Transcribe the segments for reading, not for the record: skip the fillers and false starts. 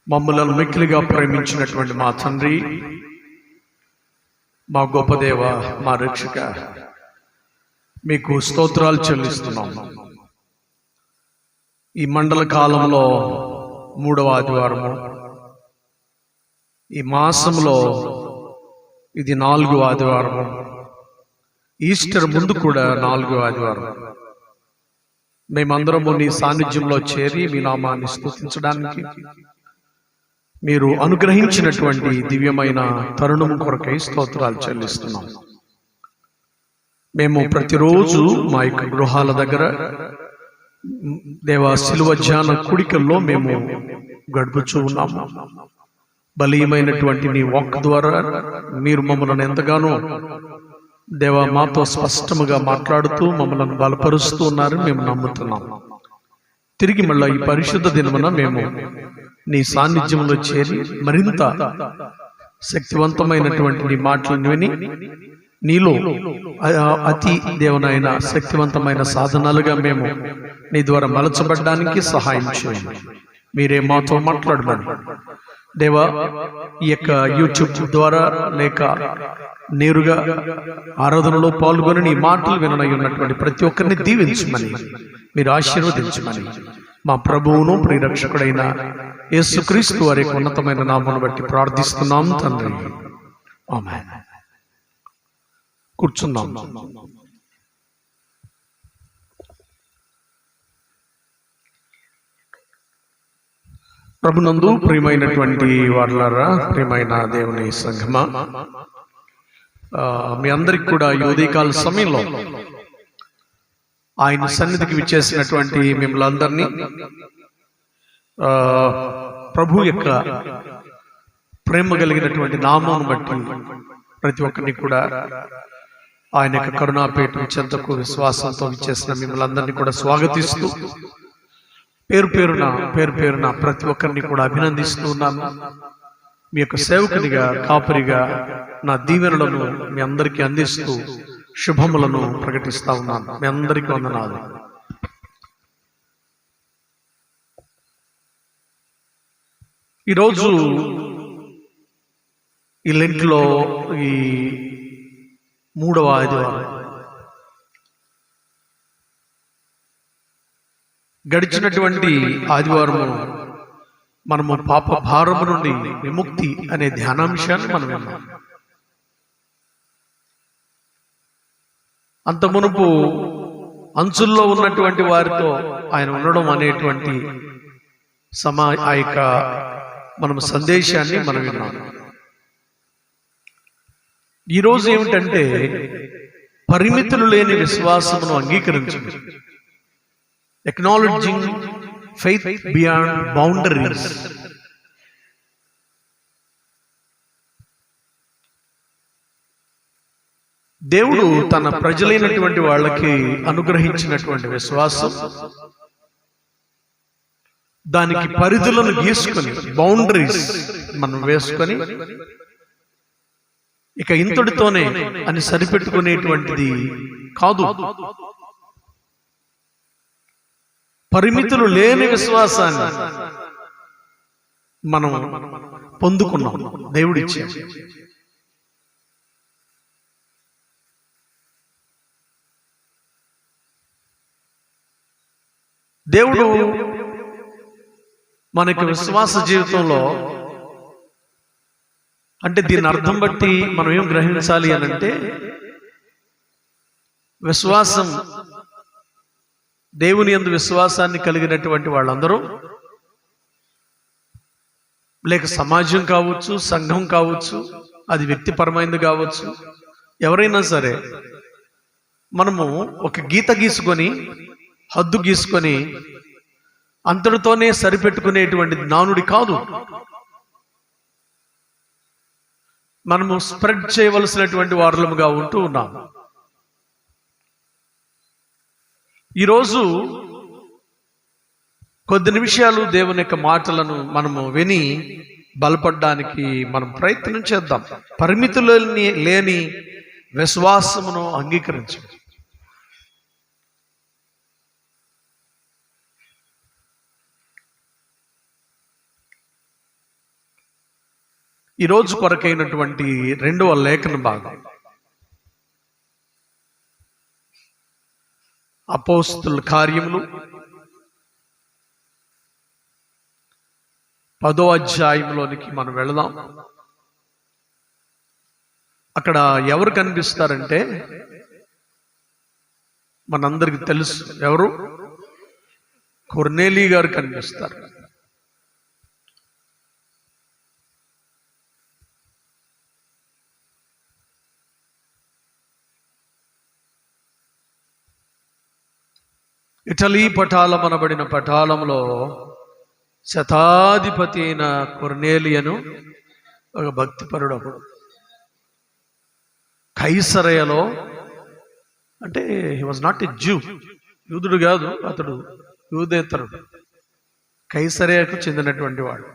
మమ్మలను మిక్కిలిగా ప్రేమించినటువంటి మా తండ్రి, మా గొప్ప దేవ, మా రక్షక, మీకు స్తోత్రాలు చెల్లిస్తున్నాం. ఈ మండల కాలంలో 3వ ఆదివారము, ఈ మాసంలో ఇది 4వ ఆదివారము, ఈస్టర్ ముందు కూడా 4వ ఆదివారం. మేమందరము నీ సాన్నిధ్యంలో చేరి మీ నామాన్ని స్తుతించడానికి మీరు అనుగ్రహించినటువంటి దివ్యమైన తరుణం కొరకై స్తోత్రాలు చెల్లిస్తున్నాం. మేము ప్రతిరోజు మా యొక్క గృహాల దగ్గర దేవా శిలువ ధ్యాన కుడికల్లో మేము గడుపుచూ ఉన్నాము. బలీయమైనటువంటి నీ వాక్ ద్వారా మీరు మమ్మల్ని ఎంతగానో దేవా మాతో స్పష్టముగా మాట్లాడుతూ మమ్మల్ని బలపరుస్తూ ఉన్నారని మేము నమ్ముతున్నాం. తిరిగి మళ్ళీ ఈ పరిశుద్ధ దినమున మేము నీ సాన్నిధ్యంలో చేరి మరింత శక్తివంతమైనటువంటి నీ మాటలను విని నీలో అతి దేవునైన శక్తివంతమైన సాధనాలుగా మేము నీ ద్వారా మలచబడ్డానికి సహాయం చేయండి. మీరే మాతో మాట్లాడమని దేవా, ఈ యొక్క యూట్యూబ్ ద్వారా లేక నేరుగా ఆరాధనలో పాల్గొని నీ మాటలు విననై ఉన్నటువంటి ప్రతి ఒక్కరిని దీవించమని, మీరు ఆశీర్వదించమని మా ప్రభువును ప్రియరక్షకుడైన యేసుక్రీస్తు వారి ఉన్నతమైన నామమును బట్టి ప్రార్థిస్తున్నాం తండ్రి, ఆమేన్. కూర్చుందాం. ప్రభునందు ప్రియమైనటువంటి వారలారా, ప్రియమైన దేవుని సంఘమా, మీ అందరికి కూడా ఈ ఉదయకాల సమయంలో ఆయన సన్నిధికి విచ్చేసినటువంటి మిమ్మల్ని అందరినీ ప్రభు యొక్క ప్రేమ కలిగినటువంటి నామాన్ని బట్టి ప్రతి ఒక్కరిని కూడా ఆయన యొక్క కరుణాపేట చెంతకు విశ్వాసంతో విచ్చేసిన మిమ్మల్ని అందరినీ కూడా స్వాగతిస్తూ పేరు పేరున ప్రతి ఒక్కరిని కూడా అభినందిస్తూ ఉన్నాను. మీ యొక్క సేవకునిగా, కాపరిగా నా దీవెనలను మీ అందరికీ అందిస్తూ శుభములను ప్రకటిస్తా ఉన్నాను. మీ అందరికీ వందనాలు. ఈరోజు ఈ లెంట్లో ఈ 3వ ఆదివారం, గడిచినటువంటి ఆదివారము మనము పాప భారము నుండి విముక్తి అనే ధ్యానాంశాన్ని మనం విన్నాం. అంత మునుపు అంచుల్లో ఉన్నటువంటి వారితో ఆయన ఉండడం అనేటువంటి ఆ యొక్క మనం సందేశాన్ని మనం విన్నాం. ఈరోజు ఏమిటంటే పరిమితులు లేని విశ్వాసమును అంగీకరించడం, acknowledging faith beyond boundaries. దేవుడు తన ప్రజలైనటువంటి వాళ్ళకి అనుగ్రహించినటువంటి విశ్వాసం, దానికి పరిధులను గీసుకొని బౌండరీస్ మనం వేసుకొని ఇక ఇంతటితోనే అని సరిపెట్టుకునేటువంటిది కాదు. పరిమితులు లేని విశ్వాసాన్ని మనం పొందుకున్నాం, దేవుడిచ్చాడు. దేవుడు మనకి విశ్వాస జీవితంలో, అంటే దీని అర్థం బట్టి మనం ఏం గ్రహించాలి అని అంటే, విశ్వాసం, దేవుని యందు విశ్వాసాన్ని కలిగినటువంటి వాళ్ళందరూ, లేక సమాజం కావచ్చు, సంఘం కావచ్చు, అది వ్యక్తిపరమైనది కావచ్చు, ఎవరైనా సరే మనము ఒక గీత గీసుకొని, హద్దు గీసుకొని అంతటితోనే సరిపెట్టుకునేటువంటి నానుడి కాదు. మనము స్ప్రెడ్ చేయవలసినటువంటి వారులముగా ఉంటూ ఉన్నాం. ఈరోజు కొద్ది నిమిషాలు దేవుని యొక్క మాటలను మనము విని బలపడడానికి మనం ప్రయత్నం చేద్దాం. పరిమితులు లేని విశ్వాసమును అంగీకరించు. ఈరోజు కొరకైనటువంటి 2వ లేఖన భాగం అపోస్తుల కార్యములు 10వ అధ్యాయంలోనికి మనం వెళదాం. అక్కడ ఎవరు కనిపిస్తారంటే మనందరికి తెలుసు, ఎవరు? కొర్నేలి గారు కనిపిస్తారు. ఇటలీ పటాలం అనబడిన పటాలంలో శతాధిపతి అయిన కొర్నేలియను ఒక భక్తిపరుడు. అప్పుడు కైసరయలో, అంటే హీ వాజ్ నాట్ ఎ జ్యూ, యూదుడు కాదు, అతడు యూదేతరుడు, కైసరయకు చెందినటువంటి వాడు.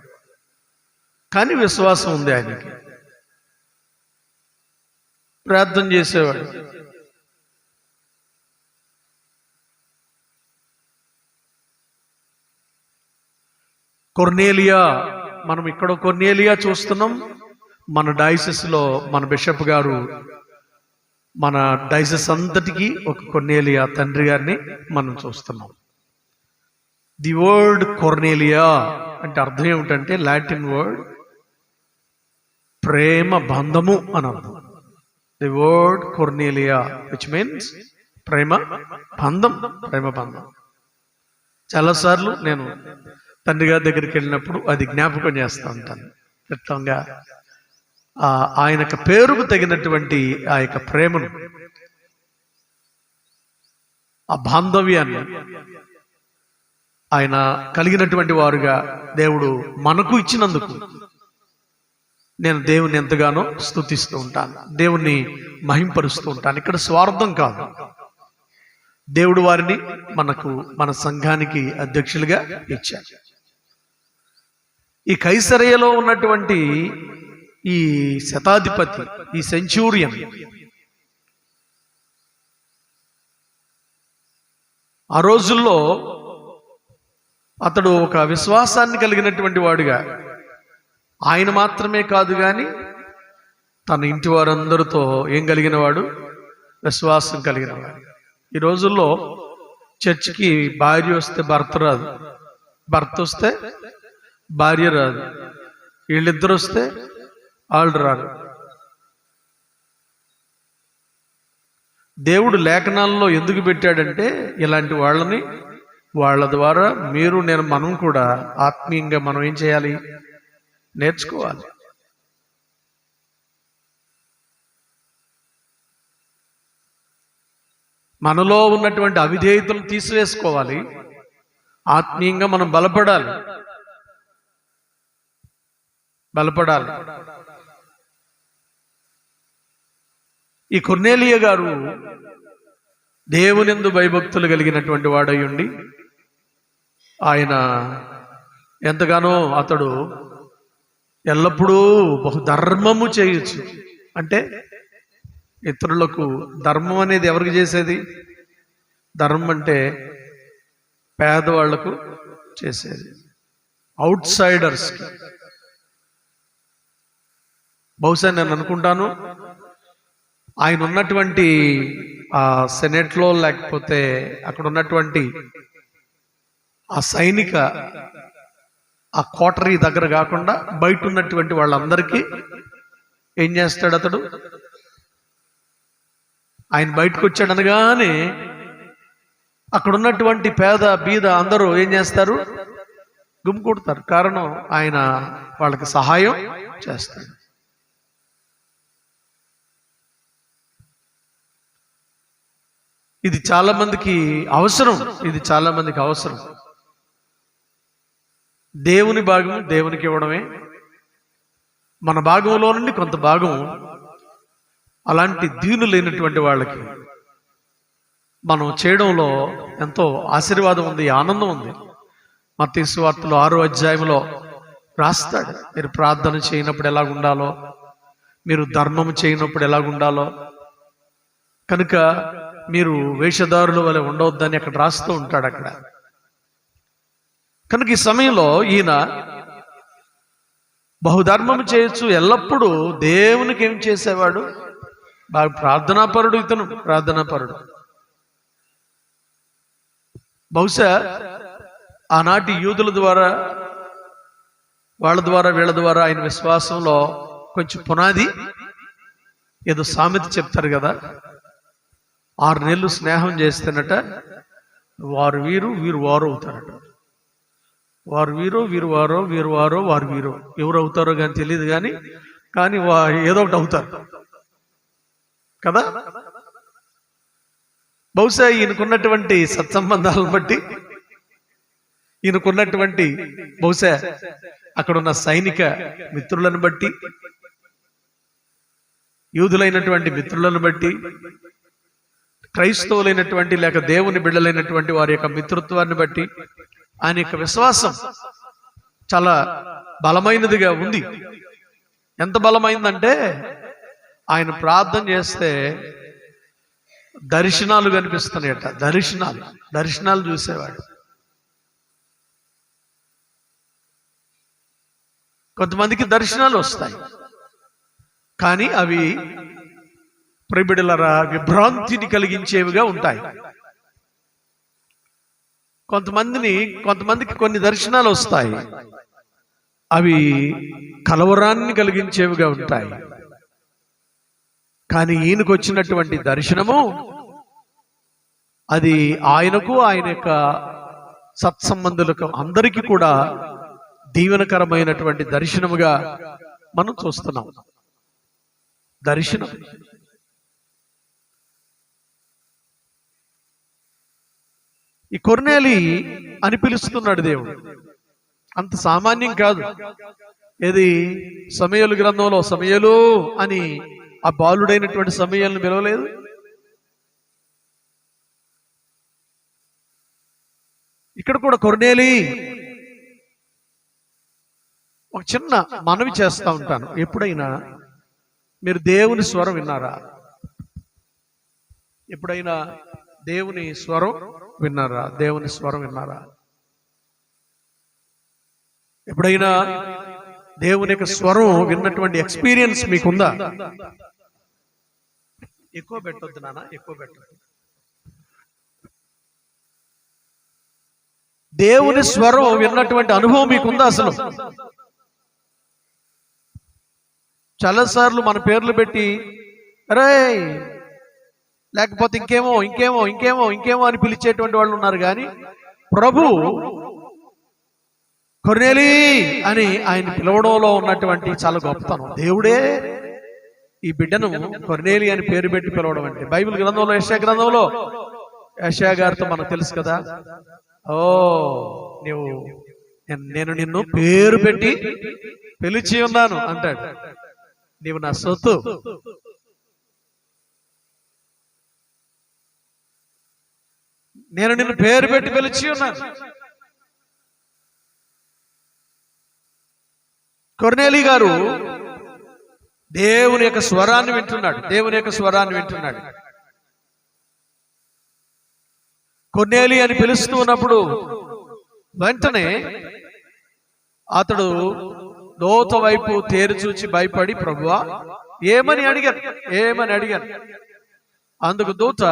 కానీ విశ్వాసం ఉంది ఆయనకి, ప్రార్థన చేసేవాడు. కొర్నేలియా, మనం ఇక్కడ కొర్నేలియా చూస్తున్నాం. మన డైసెస్లో మన బిషప్ గారు, మన డైసెస్ అంతటికి ఒక కొర్నేలియా తండ్రి గారిని మనం చూస్తున్నాం. ది వర్డ్ కొర్నేలియా అంటే అర్థం ఏమిటంటే, లాటిన్ వర్డ్ ప్రేమ బంధము అని అర్థం. ది వర్డ్ కొర్నేలియా విచ్ మీన్స్ ప్రేమ బంధం, ప్రేమ బంధం. చాలాసార్లు నేను తండ్రి గారి దగ్గరికి వెళ్ళినప్పుడు అది జ్ఞాపకం చేస్తూ ఉంటాను. క్లుప్తంగా ఆయన పేరుకు తగినటువంటి ఆ యొక్క ప్రేమను, ఆ బాంధవ్యాన్ని ఆయన కలిగినటువంటి వారుగా దేవుడు మనకు ఇచ్చినందుకు నేను దేవుణ్ణి ఎంతగానో స్తుతిస్తూ ఉంటాను, దేవుణ్ణి మహింపరుస్తూ ఉంటాను. ఇక్కడ స్వార్థం కాదు, దేవుడు వారిని మనకు, మన సంఘానికి అధ్యక్షులుగా ఇచ్చారు. ఈ కైసరయలో ఉన్నటువంటి ఈ శతాధిపతి, ఈ సెంచూరియన్, ఆ రోజుల్లో అతడు ఒక విశ్వాసాన్ని కలిగినటువంటి వాడుగా, ఆయన మాత్రమే కాదు కానీ తన ఇంటి వారందరితో ఏం కలిగిన వాడు? విశ్వాసం కలిగిన వాడు. ఈ రోజుల్లో చర్చికి భార్య వస్తే భర్త రాదు, భర్త వస్తే భార్య రాదు, వీళ్ళిద్దరు వస్తే వాళ్ళు రారు. దేవుడు లేఖనాల్లో ఎందుకు పెట్టాడంటే, ఇలాంటి వాళ్ళని, వాళ్ళ ద్వారా మీరు, నేను, మనం కూడా ఆత్మీయంగా మనం ఏం చేయాలి? నేర్చుకోవాలి. మనలో ఉన్నటువంటి అవిధేయతలు తీసివేసుకోవాలి, ఆత్మీయంగా మనం బలపడాలి. ఈ కొర్నేలియా గారు దేవునియందు భయభక్తులు కలిగినటువంటి వాడై ఉండి, ఆయన ఎంతగానో అతడు ఎల్లప్పుడూ బహుధర్మము చేయొచ్చు. అంటే ఇతరులకు ధర్మం అనేది ఎవరికి చేసేది? ధర్మం అంటే పేదవాళ్లకు చేసేది, అవుట్ సైడర్స్కి. బహుశా నేను అనుకుంటాను, ఆయన ఉన్నటువంటి ఆ సెనెట్లో, లేకపోతే అక్కడ ఉన్నటువంటి ఆ సైనిక ఆ కోటరీ దగ్గర కాకుండా బయట ఉన్నటువంటి వాళ్ళందరికీ ఏం చేస్తాడు అతడు? ఆయన బయటకు వచ్చాడు అనగానే అక్కడ ఉన్నటువంటి పేద బీద అందరూ ఏం చేస్తారు? గుమ్ముకూడతారు. కారణం, ఆయన వాళ్ళకి సహాయం చేస్తాడు. ఇది చాలా మందికి అవసరం, ఇది చాలా మందికి అవసరం. దేవుని భాగం దేవునికి ఇవ్వడమే, మన భాగంలో నుండి కొంత భాగం అలాంటి దీనులైనటువంటి వాళ్ళకి మనం చేయడంలో ఎంతో ఆశీర్వాదం ఉంది, ఆనందం ఉంది. మత్తయి సువార్తలో 6వ అధ్యాయంలో రాస్తాడు, మీరు ప్రార్థన చేయనప్పుడు ఎలాగుండాలో, మీరు ధర్మం చేయనప్పుడు ఎలాగుండాలో, కనుక మీరు వేషధారుల వలె ఉండవద్దని అక్కడ రాస్తూ ఉంటాడు అక్కడ. కనుక ఈ సమయంలో ఈయన బహుధర్మము చేయొచ్చు. ఎల్లప్పుడూ దేవునికి ఏం చేసేవాడు? బాగా ప్రార్థనాపరుడు. ఇతను ప్రార్థనాపరుడు. బహుశా ఆనాటి యూదుల ద్వారా, వాళ్ళ ద్వారా, వీళ్ళ ద్వారా ఆయన విశ్వాసంలో కొంచెం పునాది, ఏదో సామెత చెప్తారు కదా, 6 నెలలు స్నేహం చేస్తేనట వారు వీరు, వీరు వారు అవుతారట. వారు వీరు, వీరు వారో, వీరు వారో, వారు వీరు. ఎవరు అవుతారో కానీ తెలియదు, కానీ ఏదో ఒకటి అవుతారు కదా. బహుశా ఈయనకున్నటువంటి సత్సంబంధాలను బట్టి, ఈయనకున్నటువంటి బహుశా అక్కడున్న సైనిక మిత్రులను బట్టి, యూదులైనటువంటి మిత్రులను బట్టి, క్రైస్తవులైనటువంటి లేక దేవుని బిడ్డలైనటువంటి వారి యొక్క మిత్రత్వాన్ని బట్టి ఆయన యొక్క విశ్వాసం చాలా బలమైనదిగా ఉంది. ఎంత బలమైందంటే ఆయన ప్రార్థన చేస్తే దర్శనాలు కనిపిస్తున్నాయట. దర్శనాలు చూసేవాడు. కొంతమందికి దర్శనాలు వస్తాయి, కానీ అవి ప్రియబిడ్డలారా విభ్రాంతిని కలిగించేవిగా ఉంటాయి. కొంతమందికి కొన్ని దర్శనాలు వస్తాయి, అవి కలవరాన్ని కలిగించేవిగా ఉంటాయి. కానీ ఈయనకు వచ్చినటువంటి దర్శనము అది ఆయనకు, ఆయన యొక్క సత్సంబంధులకు అందరికీ కూడా దీవెనకరమైనటువంటి దర్శనముగా మనం చూస్తున్నాం. దర్శనం ఈ కొర్నేలి అని పిలుస్తున్నాడు దేవుడు. అంత సామాన్యం కాదు. ఏది సమయలు గ్రంథంలో సమయలు అని ఆ బాలుడైనటువంటి సమయాలను పిలవలేదు. ఇక్కడ కూడా కొర్నేలి. ఒక చిన్న మనవి చేస్తా ఉంటాను. ఎప్పుడైనా మీరు దేవుని స్వరం విన్నారా? ఎప్పుడైనా దేవుని స్వరం విన్నారా? దేవుని స్వరం విన్నారా? ఎప్పుడైనా దేవుని యొక్క స్వరం విన్నటువంటి ఎక్స్పీరియన్స్ మీకుందా? ఎక్కువ పెట్టొద్దు నాన్న, ఎక్కువ పెట్టొద్దు. దేవుని స్వరం విన్నటువంటి అనుభవం మీకుందా అసలు? చాలాసార్లు మన పేర్లు పెట్టి అరే లేకపోతే ఇంకేమో ఇంకేమో ఇంకేమో ఇంకేమో అని పిలిచేటువంటి వాళ్ళు ఉన్నారు. కానీ ప్రభు కొర్నేలి అని ఆయన పిలవడంలో ఉన్నటువంటి చాలా గొప్పతనం. దేవుడే ఈ బిడ్డను కొర్నేలి అని పేరు పెట్టి పిలవడం అంటే, బైబిల్ గ్రంథంలో యెషయా గ్రంథంలో యెషయా గారితో మనకు తెలుసు కదా, ఓ నేను నిన్ను పేరు పెట్టి పిలిచి ఉన్నాను అంటాడు. నీవు నా సొత్తు, నేను నిన్ను పేరు పెట్టి పిలిచి ఉన్నాను. కొర్నేలి గారు దేవుని యొక్క స్వరాన్ని వింటున్నాడు. దేవుని యొక్క స్వరాన్ని వింటున్నాడు. కొర్నేలి అని పిలుస్తూ ఉన్నప్పుడు వెంటనే అతడు దూత వైపు తేరు చూచి భయపడి, ప్రభువా ఏమని అడిగాను. అందుకు దూత,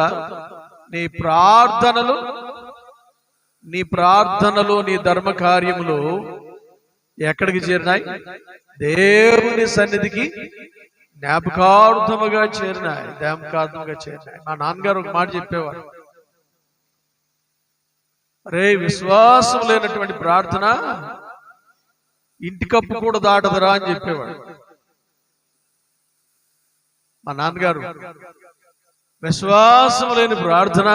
నీ ప్రార్థనలు నీ ధర్మ కార్యములు ఎక్కడికి చేరినాయి? దేవుని సన్నిధికి జ్ఞాపకార్థముగా చేరినాయి. మా నాన్నగారు ఒక మాట చెప్పేవారు, అరే విశ్వాసం లేనటువంటి ప్రార్థన ఇంటి కప్పు కూడా దాటదురా అని చెప్పేవాడు మా నాన్నగారు. విశ్వాసం లేని ప్రార్థన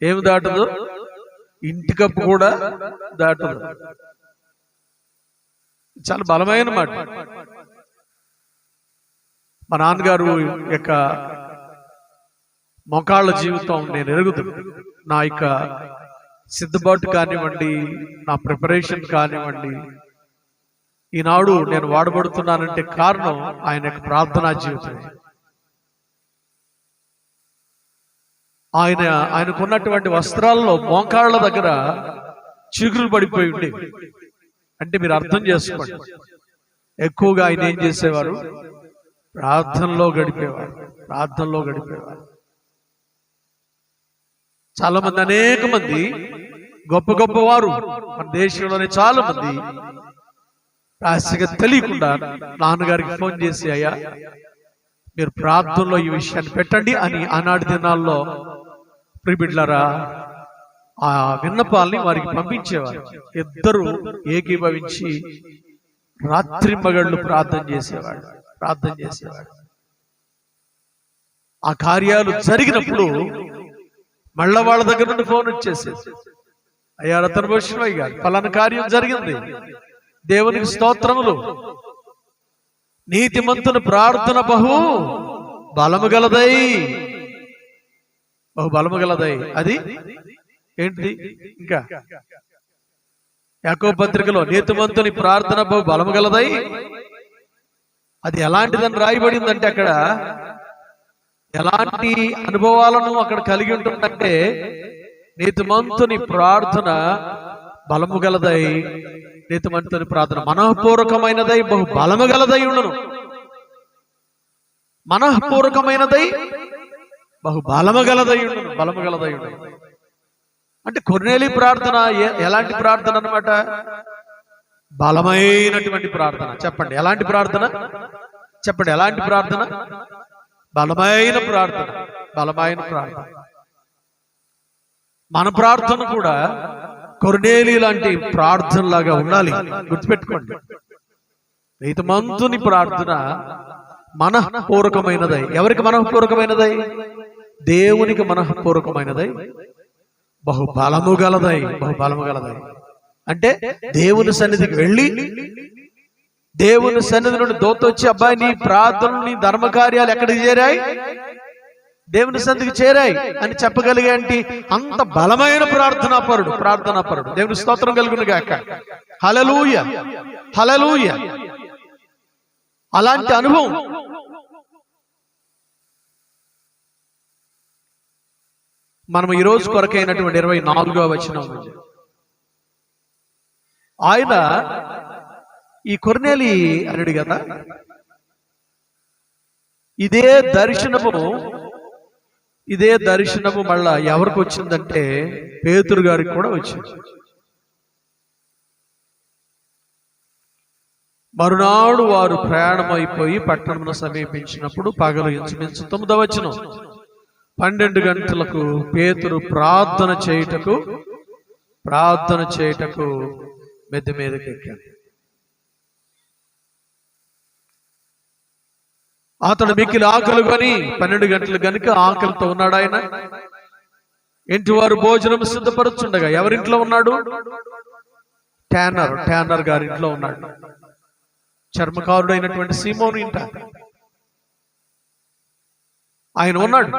ఏమి దాటదు? ఇంటి కప్పు కూడా దాటదు. చాలా బలమైన మాట. మా నాన్నగారు యొక్క మోకాళ్ళ జీవితం నేను ఎరుగుతుంది. నా యొక్క సిద్ధపాటు కానివ్వండి, నా ప్రిపరేషన్ కానివ్వండి, ఈనాడు నేను వాడబడుతున్నానంటే కారణం ఆయన యొక్క ప్రార్థనా జీవితం. ఆయనకున్నటువంటి వస్త్రాల్లో మోకాళ్ళ దగ్గర చిగురులు పడిపోయి ఉండేవి. అంటే మీరు అర్థం చేసుకోండి, ఎక్కువగా ఆయన ఏం చేసేవారు? ప్రార్థనలో గడిపేవారు. చాలా మంది, అనేక మంది గొప్ప గొప్పవారు మన దేశంలోనే చాలా మంది రహస్యంగా తెలియకుండా నాన్నగారికి ఫోన్ చేసి, అయ్యా మీరు ప్రార్థనలో ఈ విషయాన్ని పెట్టండి అని ఆనాటి దినాల్లో ప్రియబిడ్డలారా ఆ విన్నపాల్ని వారికి పంపించేవారు. ఇద్దరు ఏకీభవించి రాత్రి మగళ్ళు ప్రార్థన చేసేవాడు. ఆ కార్యాలు జరిగినప్పుడు మళ్ళా వాళ్ళ దగ్గర నుండి ఫోన్ వచ్చేసేది, అయ్యా రతన్ భూషణయ్య గారు ఫలానా కార్యం జరిగింది, దేవునికి స్తోత్రములు, నీతిమంతుని ప్రార్థన బహు బలము గలదై. అది ఏంటిది? ఇంకా యాకోబు పత్రికలో నీతిమంతుని ప్రార్థన బహు బలము గలదై, అది ఎలాంటిదని రాయబడిందంటే, అక్కడ ఎలాంటి అనుభవాలను అక్కడ కలిగి ఉంటుందంటే, నీతిమంతుని ప్రార్థన బలము గలదై, నీతిమంతుని ప్రార్థన మనఃపూర్వకమైనదై బహు బలము గలదై ఉండను. మనఃపూర్వకమైనదై బహు బలము గలదై ఉండను. అంటే కొర్నేలి ప్రార్థన ఎలాంటి ప్రార్థన అన్నమాట? బలమైనటువంటి ప్రార్థన. చెప్పండి ఎలాంటి ప్రార్థన? బలమైన ప్రార్థన. మన ప్రార్థన కూడా కొర్నేలి లాంటి ప్రార్థనలాగా ఉండాలి. గుర్తుపెట్టుకోండి, నీతిమంతుని ప్రార్థన మనఃపూర్వకమైనదై. ఎవరికి మనఃపూర్వకమైనదై? దేవునికి మనఃపూర్వకమైనదై బహు బలము గలదై. అంటే దేవుని సన్నిధికి వెళ్ళి, దేవుని సన్నిధి నుండి దూత వచ్చి, అబ్బాయి నీ ప్రార్థనలు, నీ ధర్మ కార్యాలు ఎక్కడికి చేరాయి? దేవుని సన్నిధికి చేరాయి అని చెప్పగలిగే అంత బలమైన ప్రార్థనాపరుడు. దేవుని స్తోత్రం కలుగును గాక. హల్లెలూయా. అలాంటి అనుభవం మనం ఈ రోజు కొరకైనటువంటి 24వ వచనం, ఆయన ఈ కొర్నేలి అనుడు కదా, ఇదే దర్శనము మళ్ళా ఎవరికి వచ్చిందంటే పేతురు గారికి కూడా వచ్చింది. మరునాడు వారు ప్రయాణమైపోయి పట్టణమును సమీపించినప్పుడు పగలు ఇంచుమించు 9వ వచనం, 12 గంటలకు పేతురు ప్రార్థన చేయుటకు మెద్దె మీదకి ఎక్కాడు. అతడు మిక్కిలి ఆకలి కొని 12 గంటలు గనుక ఆకలితో ఉన్నాడు. ఆయన ఇంటి వారు భోజనం సిద్ధపరుచుండగా ఎవరింట్లో ఉన్నాడు? ట్యానర్ గారి ఇంట్లో ఉన్నాడు. చర్మకారుడు అయినటువంటి సీమోను ఇంట ఆయన ఉన్నాడు.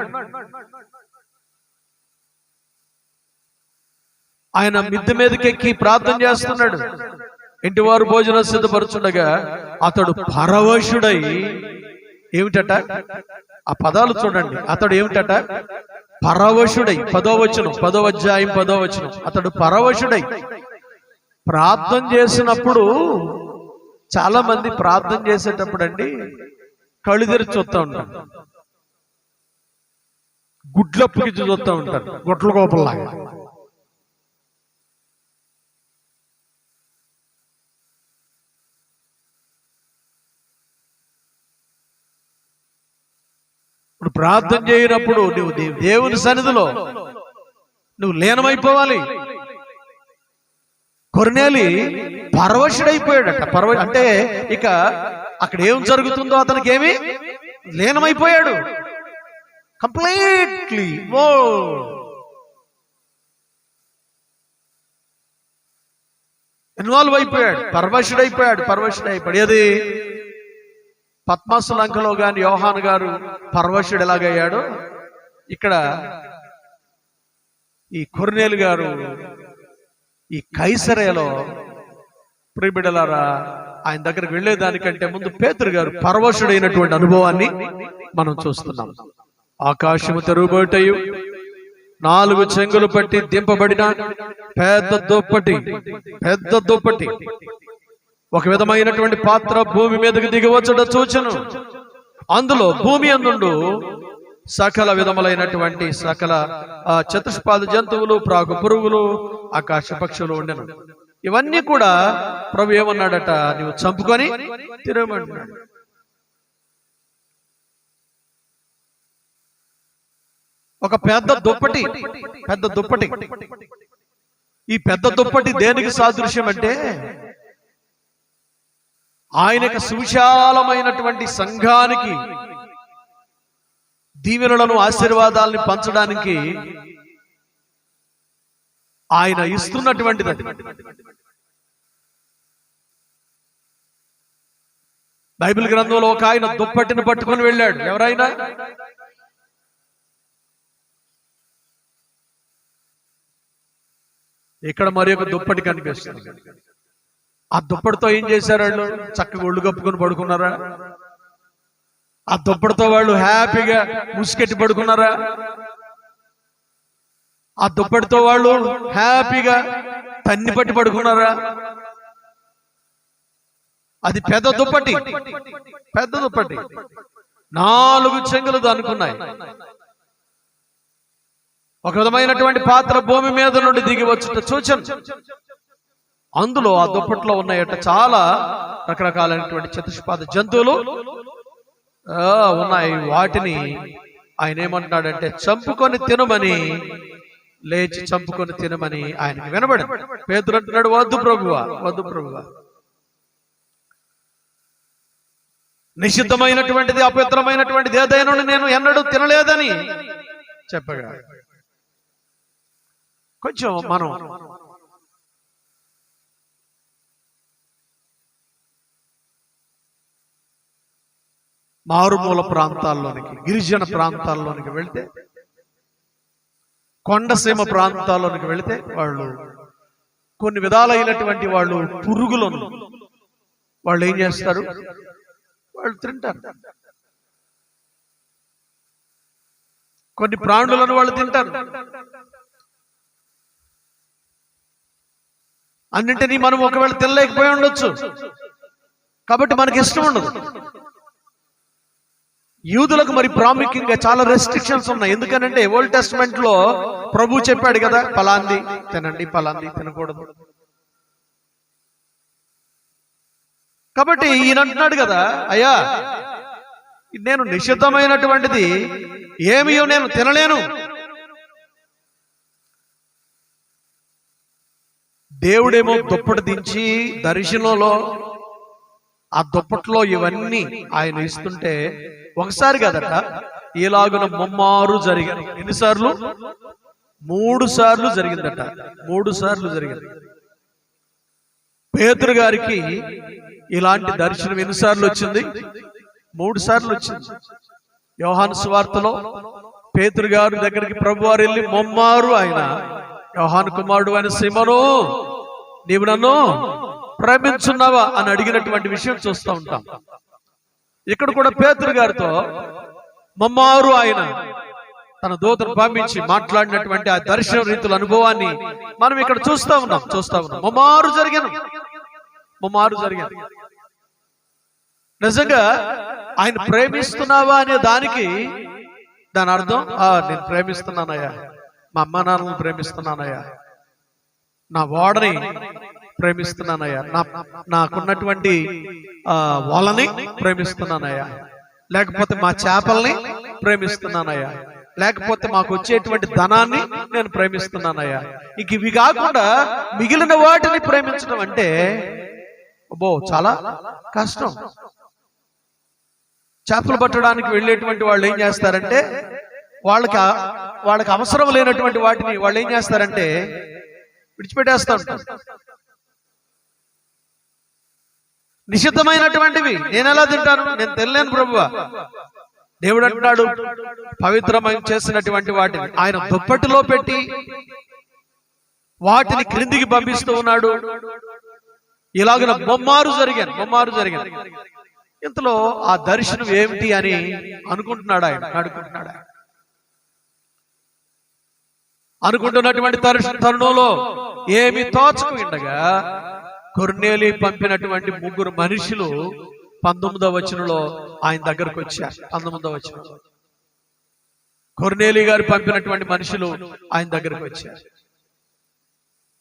ఆయన మిద్దె మీదకి ఎక్కి ప్రార్థన చేస్తున్నాడు. ఇంటి వారు భోజనం సిద్ధపరుచుండగా అతడు పరవశుడై, ఏమిటట ఆ పదాలు చూడండి, అతడు ఏమిటట? పరవశుడై. 10వ వచనం, 10వ అధ్యాయం 10వ వచనం. అతడు పరవశుడై ప్రార్థన చేసినప్పుడు, చాలా మంది ప్రార్థన చేసేటప్పుడు కళ్ళు తెరిచి చూస్తూ ఉంటారు, గుడ్లప్పుకి చూస్తూ ఉంటారు, గుట్ల కోపంలాగా. ఇప్పుడు ప్రార్థన చేయనప్పుడు నువ్వు దేవుని సన్నిధిలో నువ్వు లీనమైపోవాలి. కొర్నేలి పరవశుడైపోయాడట. అంటే ఇక అక్కడ ఏం జరుగుతుందో అతనికి ఏమి లీనమైపోయాడు. కంప్లీట్లీ ఇన్వాల్వ్ అయిపోయాడు. పరవశుడైపోయాడు. అది పద్మాసు లంకలో గాని యోహాను గారు పరవశుడు ఎలాగయ్యాడో, ఇక్కడ ఈ కొర్నేలు గారు ఈ కైసరేలో ప్రియబిడ్డలారా ఆయన దగ్గరికి వెళ్లేదానికంటే ముందు పేతురు గారు పరవశుడైనటువంటి అనుభవాన్ని మనం చూస్తున్నాం. ఆకాశము తెరువబోటయు 4 చెంగులు పట్టి దింపబడిన పెద్ద దుప్పటి ఒక విధమైనటువంటి పాత్ర భూమి మీదకి దిగివచ్చుట చూచెను. అందులో భూమి అందుండు సకల విధములైనటువంటి సకల చతుష్పాద జంతువులు, ప్రాగు పురుగులు, ఆకాశ పక్షులు ఉండెను. ఇవన్నీ కూడా ప్రభు ఏమన్నాడట, నువ్వు చంపుకొని తినమన్నాడు. ఒక పెద్ద దుప్పటి, ఈ పెద్ద దుప్పటి దేనికి సాదృశ్యం అంటే ఆయనకు సువిశాలమైనటువంటి సంఘానికి దీవెనలను, ఆశీర్వాదాలని పంచడానికి ఆయన ఇస్తున్నటువంటిది. బైబిల్ గ్రంథంలో ఒక ఆయన దుప్పటిని పట్టుకొని వెళ్ళాడు. ఎవరైనా ఇక్కడ మరి ఒక దుప్పటి కనిపిస్తుంది. ఆ దుప్పటితో ఏం చేశారు వాళ్ళు? చక్కగా ఒళ్ళు కప్పుకొని పడుకున్నారా? ఆ దుప్పటితో వాళ్ళు హ్యాపీగా ముసుకెట్టి పడుకున్నారా? ఆ దుప్పటితో వాళ్ళు హ్యాపీగా తన్ని పట్టి పడుకున్నారా? అది పెద్ద దుప్పటి, 4 చెంగులు దానుకున్నాయి. ఒక విధమైనటువంటి పాత్ర భూమి మీద నుండి దిగి వచ్చుట చూచెను. అందులో ఆ దుప్పట్లో ఉన్నాయట చాలా రకరకాలైనటువంటి చతుష్పాద జంతువులు ఉన్నాయి. వాటిని ఆయన ఏమంటున్నాడంటే చంపుకొని తినమని, లేచి చంపుకొని తినమని ఆయనకి వినబడి. పేతురు అంటున్నాడు, వద్దు ప్రభువా, నిషిద్ధమైనటువంటిది, అపవిత్రమైనటువంటిది ఏదైనా నేను ఎన్నడూ తినలేదని చెప్పగా కొంచెం మనం మారుమూల ప్రాంతాల్లోనికి, గిరిజన ప్రాంతాల్లోనికి వెళ్తే, కొండసీమ ప్రాంతాల్లోనికి వెళితే వాళ్ళు కొన్ని విధాలైనటువంటి వాళ్ళు పురుగులను వాళ్ళు ఏం చేస్తారు? వాళ్ళు తింటారు. కొన్ని ప్రాణులను వాళ్ళు తింటారు. అన్నింటినీ మనం ఒకవేళ తినలేకపోయి ఉండొచ్చు, కాబట్టి మనకి ఇష్టం ఉండదు. యూదులకు మరి ప్రాముఖ్యంగా చాలా రెస్ట్రిక్షన్స్ ఉన్నాయి. ఎందుకనంటే ఓల్డ్ టెస్ట్మెంట్ లో ప్రభు చెప్పాడు కదా, ఫలాంది తినండి, ఫలాంది తినకూడదు. కాబట్టి ఈయన అంటున్నాడు కదా, అయ్యా నేను నిషిద్ధమైనటువంటిది ఏమియో నేను తినలేను. దేవుడేమో దుప్పటి దించి దర్శనంలో ఆ దుప్పట్లో ఇవన్నీ ఆయన ఇస్తుంటే ఒకసారి కదట, ఇలాగున ముమ్మారు జరిగింది. ఎన్నిసార్లు? 3 సార్లు జరిగిందట. 3 సార్లు జరిగింది. పేతురు గారికి ఇలాంటి దర్శనం ఎన్నిసార్లు వచ్చింది? 3 సార్లు వచ్చింది. యోహాను సువార్తలో పేతురు గారి దగ్గరికి ప్రభువారు వెళ్ళి ముమ్మారు ఆయన, యోహాను కుమారుడు అయిన సీమోను, నీవు నన్ను ప్రేమించున్నావా అని అడిగినటువంటి విషయం చూస్తూ ఉంటాం. ఇక్కడ కూడా పేతురు గారితో ముమ్మారు ఆయన తన దూతను పంపించి మాట్లాడినటువంటి ఆ దర్శన రీతుల అనుభవాన్ని మనం ఇక్కడ చూస్తా ఉన్నాం. ముమ్మారు జరిగాను. నిజంగా ఆయన ప్రేమిస్తున్నావా అనే దానికి దాని అర్థం, నేను ప్రేమిస్తున్నానయ్యా, మా అమ్మ నాన్నలను ప్రేమిస్తున్నానయ్యా, నా ఓడని ప్రేమిస్తున్నానయ్యా, నాకున్నటువంటి వాళ్ళని ప్రేమిస్తున్నానయ్యా, లేకపోతే మా చేపల్ని ప్రేమిస్తున్నానయ్యా, లేకపోతే మాకు వచ్చేటువంటి ధనాన్ని నేను ప్రేమిస్తున్నానయ్యా. ఇంక ఇవి కాకుండా మిగిలిన వాటిని ప్రేమించడం అంటే అబ్బో చాలా కష్టం. చేపలు పట్టడానికి వెళ్ళేటువంటి వాళ్ళు ఏం చేస్తారంటే వాళ్ళకి అవసరం లేనటువంటి వాటిని వాళ్ళు ఏం చేస్తారంటే విడిచిపెట్టేస్తా ఉంటారు. నిషిద్ధమైనటువంటివి నేను ఎలా తింటాను? నేను తినలేను ప్రభువా. దేవుడు అంటున్నాడు, పవిత్రమైన చేసినటువంటి వాటిని ఆయన దుప్పటిలో పెట్టి వాటిని క్రిందికి పంపిస్తూ ఉన్నాడు. ఇలాగ ముమ్మారు జరిగాను. ఇంతలో ఆ దర్శనం ఏమిటి అని అనుకుంటున్నాడు ఆయన. అనుకుంటున్నటువంటి తరుణంలో ఏమి తోచకు ఉండగా కొర్నేలి పంపినటువంటి 3 మనుషులు 19వ వచనంలో ఆయన దగ్గరకు వచ్చారు. 19వ వచనంలో కొర్నేలి గారు పంపినటువంటి మనుషులు ఆయన దగ్గరకు వచ్చారు.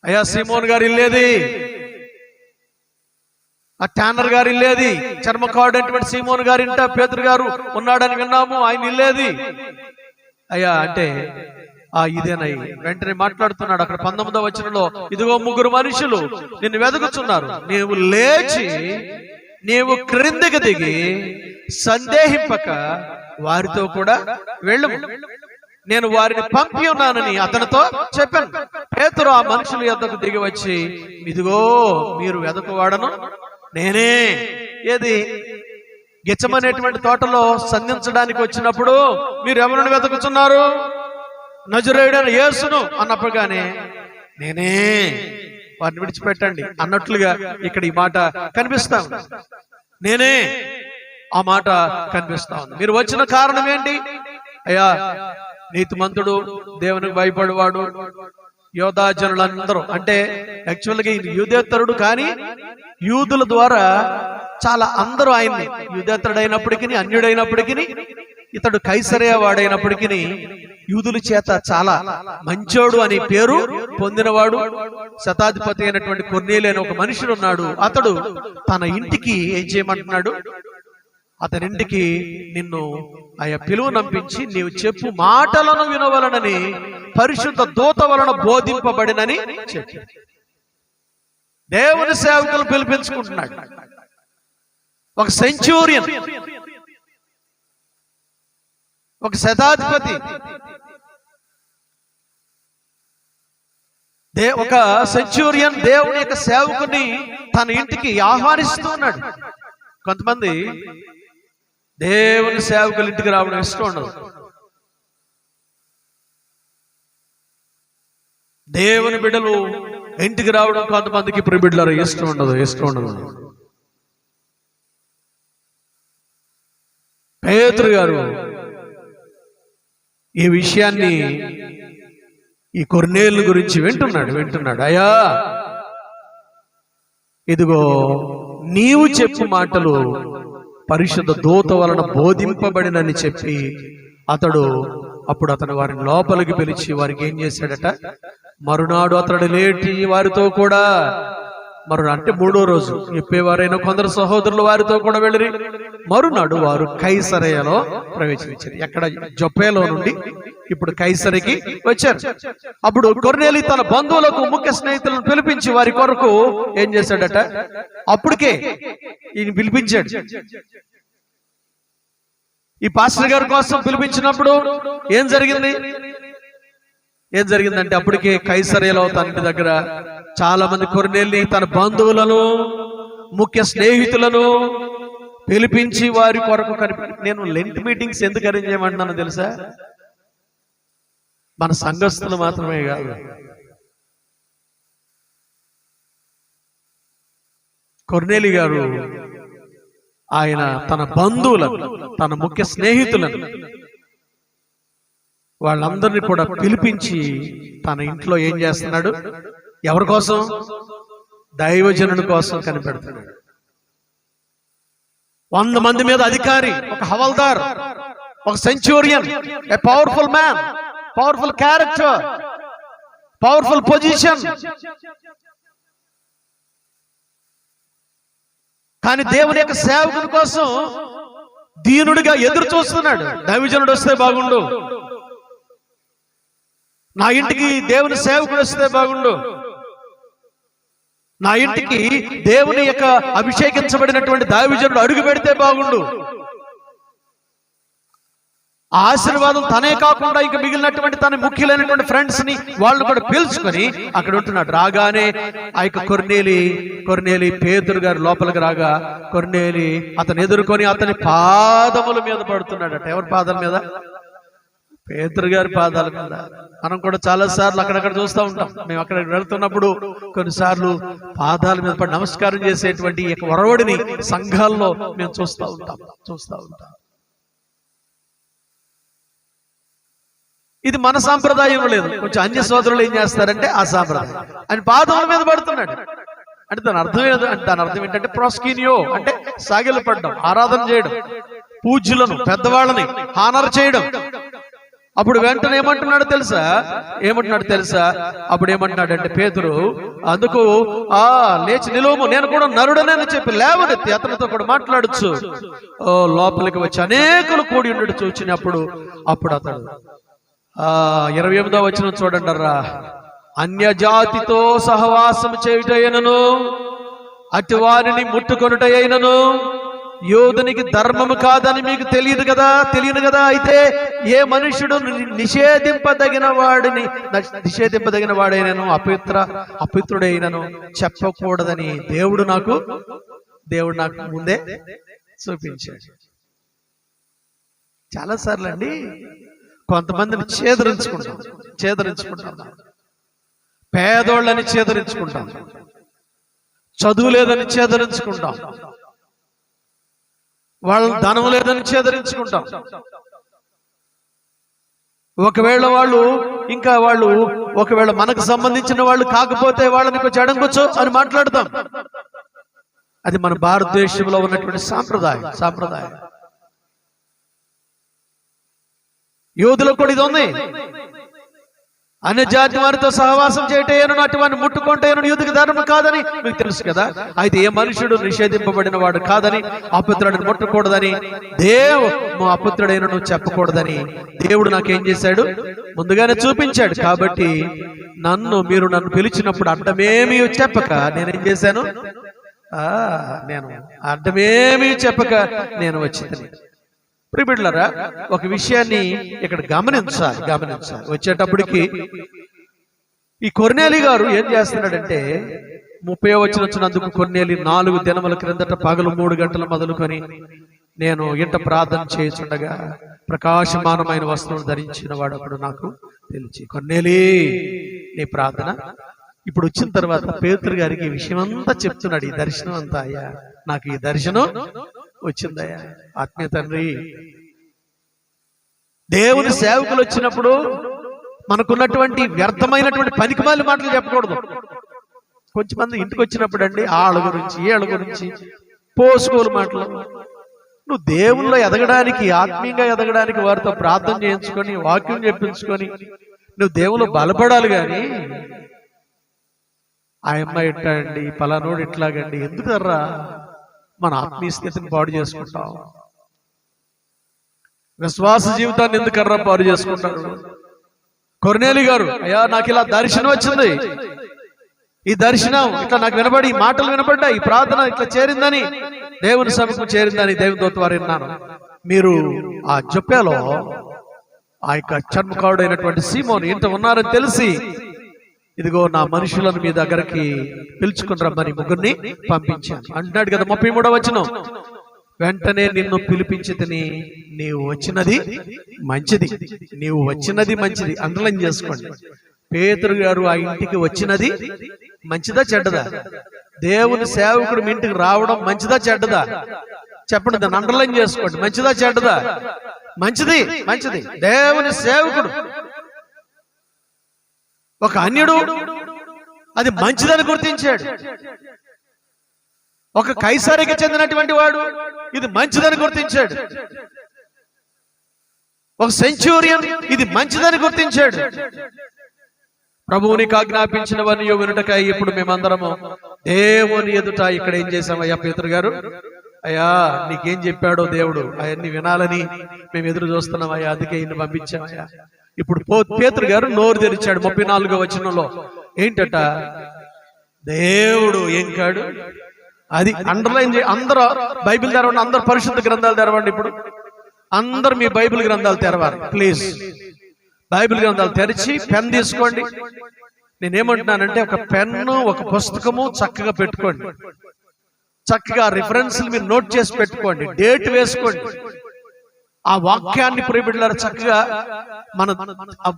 అయ్యా, సీమోన్ గారు ఇల్లేది, ఆ ట్యానర్ గారు ఇల్లేది, చర్మకాడు అటువంటి సీమోన్ గారి ఇంట పేతురు గారు ఉన్నాడని విన్నాము, ఆయన ఇల్లేది అయ్యా అంటే ఇదేనయ్యి. వెంటనే మాట్లాడుతున్నాడు. అక్కడ 19వ వచనంలో, ఇదిగో 3 మనుషులు నిన్ను వెతుకుతున్నారు, నీవు లేచి నీవు క్రిందికి దిగి సందేహింపక వారితో కూడా వెళ్ళు, నేను వారిని పంపి ఉన్నానని అతనితో చెప్పాను. పేతురు ఆ మనుషుల యొద్దకు దిగి వచ్చి, ఇదిగో మీరు వెదకువాడను నేనే. ఏది? గెచ్చమనేటువంటి తోటలో సంధించడానికి వచ్చినప్పుడు మీరు ఎవరిని వెతుకుతున్నారు? నజరేయుడైన యేసును అన్నప్పుడుగానే నేనే, వారిని విడిచిపెట్టండి అన్నట్లుగా ఇక్కడ ఈ మాట కనిపిస్తా ఉంది. నేనే ఆ మాట కనిపిస్తా ఉంది. మీరు వచ్చిన కారణం ఏంటి? అయ్యా, నీతిమంతుడు, దేవునికి భయపడేవాడు, యోధా జనులందరూ, అంటే యాక్చువల్గా ఈయన యూదేతరుడు, కానీ యూదుల ద్వారా చాలా అందరూ ఆయన్ని, యూదేతరుడైనప్పటికీ అన్యుడైనప్పటికీ ఇతడు కైసరయ వాడైనప్పటికీ యూదుల చేత చాలా మంచోడు అని పేరు పొందినవాడు. శతాధిపతి అయినటువంటి కొర్నేలి అనే ఒక మనుషుడు ఉన్నాడు. అతడు తన ఇంటికి ఏం చేయమంటున్నాడు? అతనింటికి నిన్ను పిలువ నంపించి నీవు చెప్పు మాటలను వినవలనని పరిశుద్ధ దూత వలన బోధింపబడినని చెప్పి దేవుని సేవకులు పిలిపించుకుంటున్నాడు. ఒక సెంచూరియన్, ఒక శతాధిపతి, ఒక సెంచూరియన్ దేవుని యొక్క సేవకుని తన ఇంటికి ఆహ్వానిస్తూ ఉన్నాడు. కొంతమంది దేవుని సేవకుల ఇంటికి రావడం ఇష్టం ఉండదు. దేవుని బిడ్డలు ఇంటికి రావడం కొంతమందికి ప్రిబిడ్డలు ఇష్టం ఉండదు. పేతురు గారు ఈ విషయాన్ని, ఈ కొర్నేలు గురించి వింటున్నాడు. అయ్యా, ఇదిగో నీవు చెప్పు మాటలు పరిశుద్ధ దూత వలన బోధింపబడినని చెప్పి అప్పుడు వారిని లోపలికి పిలిచి వారికి ఏం చేశాడట? మరునాడు అతడు లేటి వారితో కూడా, అంటే 3వ రోజు చెప్పేవారైనా కొందరు సహోదరులు వారితో కూడా వెళ్ళి మరునాడు వారు కైసరయలో ప్రవేశించారు. ఎక్కడ? జొప్పేలో నుండి ఇప్పుడు కైసరికి వచ్చారు. అప్పుడు కొర్నేలి తన బంధువులకు, ముఖ్య స్నేహితులను పిలిపించి వారి కొరకు ఏం చేశాడట? అప్పటికే ఈయన పిలిపించాడు. ఈ పాస్టర్ గారి కోసం పిలిపించినప్పుడు ఏం జరిగిందంటే అప్పటికే కైసరయలో తన ఇంటి దగ్గర చాలా మంది కొర్నేలి తన బంధువులను, ముఖ్య స్నేహితులను పిలిపించి వారి కొరకు నేను లెంట్ మీటింగ్స్ ఎందుకు అరేంజ్ చేయమంటున్నాను తెలుసా? మన సంఘస్థులు మాత్రమే కాదు, కొర్నేలి గారు ఆయన తన బంధువులను, తన ముఖ్య స్నేహితులను, వాళ్ళందరినీ కూడా పిలిపించి తన ఇంట్లో ఏం చేస్తున్నాడు? ఎవరి కోసం? దైవజనుడి కోసం కనిపెడుతున్నాడు. 100 మంది మీద అధికారి, ఒక హవల్దార్, ఒక Centurion, a powerful man, powerful character, powerful position. కానీ దేవుని యొక్క సేవకుని కోసం దీనుడిగా ఎదురు చూస్తున్నాడు. దైవజనుడు వస్తే బాగుండు, నా ఇంటికి దేవుని సేవకుడు వస్తే బాగుండు, నా ఇంటికి దేవుని యొక్క అభిషేకించబడినటువంటి దైవజనుడు అడుగు పెడితే బాగుండు. ఆశీర్వాదం తనే కాకుండా ఇక మిగిలినటువంటి తన ముఖ్యులైనటువంటి ఫ్రెండ్స్ ని వాళ్ళు కూడా పిలుచుకొని అక్కడ ఉంటున్నాడు. రాగానే ఆ యొక్క కొర్నేలి పేతురు గారు లోపలికి రాగా కొర్నేలి అతను ఎదుర్కొని అతని పాదముల మీద పడుతున్నాడట. ఎవరి పాదాల మీద? పేతురు గారి పాదాల మీద. మనం కూడా చాలా సార్లు అక్కడక్కడ చూస్తూ ఉంటాం. మేము అక్కడ వెళ్తున్నప్పుడు కొన్నిసార్లు పాదాల మీద పడి నమస్కారం చేసేటువంటి ఈ వరవడిని సంఘాల్లో మేము చూస్తూ ఉంటాం. ఇది మన సాంప్రదాయం లేదు. కొంచెం అన్య సోదరులు ఏం చేస్తారంటే ఆ సాంప్రదాయం. ఆయన పాదముల మీద పడుతున్నాడు. అంటే దాని అర్థం ఏంటంటే ప్రాస్కీనియో అంటే సాగిలపడడం, ఆరాధన చేయడం, పూజ్యులను పెద్దవాళ్ళని హానర్ చేయడం. అప్పుడు వెంటనే ఏమంటున్నాడు తెలుసా? అప్పుడు ఏమంటున్నాడంటే పేతురు, అందుకు లేచి నిలువము, నేను కూడా నరుడనే చెప్పి లేవనెత్తి అతనితో కూడా మాట్లాడచ్చు లోపలికి వచ్చి అనేకులు కూడి ఉండడు చూచినప్పుడు అప్పుడు అతడు 28వ వచనం చూడండిరా, అన్యజాతితో సహవాసం చేయుటైనను అటు వారిని ముట్టుకొనుటైనను యోధునికి ధర్మము కాదని మీకు తెలియను కదా. అయితే ఏ మనుషుడు నిషేధింపదగిన వాడైనను అపవిత్రుడైనను చెప్పకూడదని దేవుడు నాకు ముందే చూపించాడు. చాలాసార్లు అండి కొంతమందిని చేదరించుకుంటాం, పేదోళ్ళని చేదరించుకుంటాం, చదువు లేదని చేదరించుకుంటాం, వాళ్ళ ధనం లేదని చేదరించుకుంటాం. ఒకవేళ మనకు సంబంధించిన వాళ్ళు కాకపోతే వాళ్ళని కొంచెం అడగొచ్చు అని మాట్లాడతాం. అది మన భారతదేశంలో ఉన్నటువంటి సాంప్రదాయం. యోధులకు కూడా ఇది ఉంది. అన్య జాతి వారితో సహవాసం చేయటేను అటువంటి ముట్టుకుంటేను యూదుకి ధర్మం కాదని మీకు తెలుసు కదా. అయితే ఏ మనుషుడు నిషేధింపబడిన వాడు కాదని, అపుత్రుడిని ముట్టకూడదని, అపుత్రుడైన నువ్వు చెప్పకూడదని దేవుడు నాకేం చేశాడు, ముందుగానే చూపించాడు. కాబట్టి మీరు నన్ను పిలిచినప్పుడు అడ్డమేమీ చెప్పక నేనేం చేశాను, నేను అడ్డమేమీ చెప్పక నేను వచ్చింది. ప్రియబిడ్డలారా, ఒక విషయాన్ని ఇక్కడ గమనించాలి. వచ్చేటప్పటికి ఈ కొర్నేలి గారు ఏం చేస్తున్నాడంటే 30వ వచనం వచ్చినందుకు కొర్నేలి 4 దినముల క్రిందట పగలు 3 గంటలు మొదలుకొని నేను ఇంట ప్రార్థన చేస్తుండగా ప్రకాశమానమైన వస్త్రం ధరించిన వాడు అప్పుడు నాకు తెలిసి, కొర్నేలి నీ ప్రార్థన. ఇప్పుడు వచ్చిన తర్వాత పేతురు గారికి ఈ విషయం అంతా చెప్తున్నాడు. ఈ దర్శనం అంతా, అయ్యా నాకు ఈ దర్శనం వచ్చిందయ్యా. ఆత్మీయ తండ్రి, దేవుని సేవకులు వచ్చినప్పుడు మనకున్నటువంటి వ్యర్థమైనటువంటి పనికిమాలి మాటలు చెప్పకూడదు. కొంచెం మంది ఇంటికి వచ్చినప్పుడు అండి ఆళ్ళ గురించి వీళ్ళ గురించి పోసుకోలు మాటలు. నువ్వు దేవుల్లో ఎదగడానికి, ఆత్మీయంగా ఎదగడానికి వారితో ప్రార్థన చేయించుకొని వాక్యం చెప్పించుకొని నువ్వు దేవుళ్ళు బలపడాలి. కానీ ఆ అమ్మాయి ఇట్లా అండి, పలానోడు ఇట్లాగండి, ఎందుకర్రా మన ఆత్మీయ స్థితిని పాడు చేసుకుంటాం? విశ్వాస జీవితాన్ని ఎందుకర్రా పాడు చేసుకుంటారు? కొర్నేలి గారు, అయ్యా నాకు ఇలా దర్శనం వచ్చింది, ఈ దర్శనం ఇట్లా నాకు వినబడి, ఈ మాటలు వినబడ్డాయి, ఈ ప్రార్థన ఇట్లా చేరిందని, దేవుని సభకు చేరిందని దేవుని దూత వారు విన్నాను. మీరు ఆ జొప్పాలో ఆ యొక్క చర్మకారుడైనటువంటి సీమోను ఇంత ఉన్నారని తెలిసి, ఇదిగో నా మనుషులను మీ దగ్గరికి పిలుచుకుని రమ్మని 3 పంపించాను అంటున్నాడు కదా. 33వ వచనం, వెంటనే నిన్ను పిలిపించి నీవు వచ్చినది మంచిది. అండర్లైన్ చేసుకోండి. పేతురు గారు ఆ ఇంటికి వచ్చినది మంచిదా చెడ్డదా? దేవుని సేవకుడు మీ ఇంటికి రావడం మంచిదా చెడ్డదా? చెప్పండి, దాన్ని అండర్లైన్ చేసుకోండి. మంచిదా చెడ్డదా? మంచిది. దేవుని సేవకుడు ఒక అన్యుడు అది మంచిదని గుర్తించాడు. ఒక కైసరికి చెందినటువంటి వాడు ఇది మంచిదని గుర్తించాడు. ఒక సెంచూరియన్ ఇది మంచిదని గుర్తించాడు. ప్రభువునికి ఆజ్ఞాపించినవన్నీ వినుటకై ఇప్పుడు మేమందరము దేవుని ఎదుట ఇక్కడ ఏం చేశామయ్యా పేతురు గారు? అయ్యా నీకేం చెప్పాడో దేవుడు అవన్నీ వినాలని మేము ఎదురు చూస్తున్నామయ్యా, అందుకే ఇన్ని పంపించామయ్యా. ఇప్పుడు పేతురు గారు నోరు తెరిచాడు 34వ వచనంలో. ఏంటట? దేవుడు ఏం కాడు, అది అండర్లైన్ చేయి. అందరూ బైబిల్ తెరవండి, అందరు పరిశుద్ధ గ్రంథాలు తెరవండి. ఇప్పుడు అందరు మీ బైబిల్ గ్రంథాలు తెరవాలి ప్లీజ్. బైబిల్ గ్రంథాలు తెరిచి పెన్ తీసుకోండి. నేనేమంటున్నానంటే ఒక పెన్ను ఒక పుస్తకము చక్కగా పెట్టుకోండి. చక్కగా రిఫరెన్స్లు మీరు నోట్ చేసి పెట్టుకోండి, డేట్ వేసుకోండి. ఆ వాక్యాన్ని ప్రియబిడ్డలారా చక్కగా మన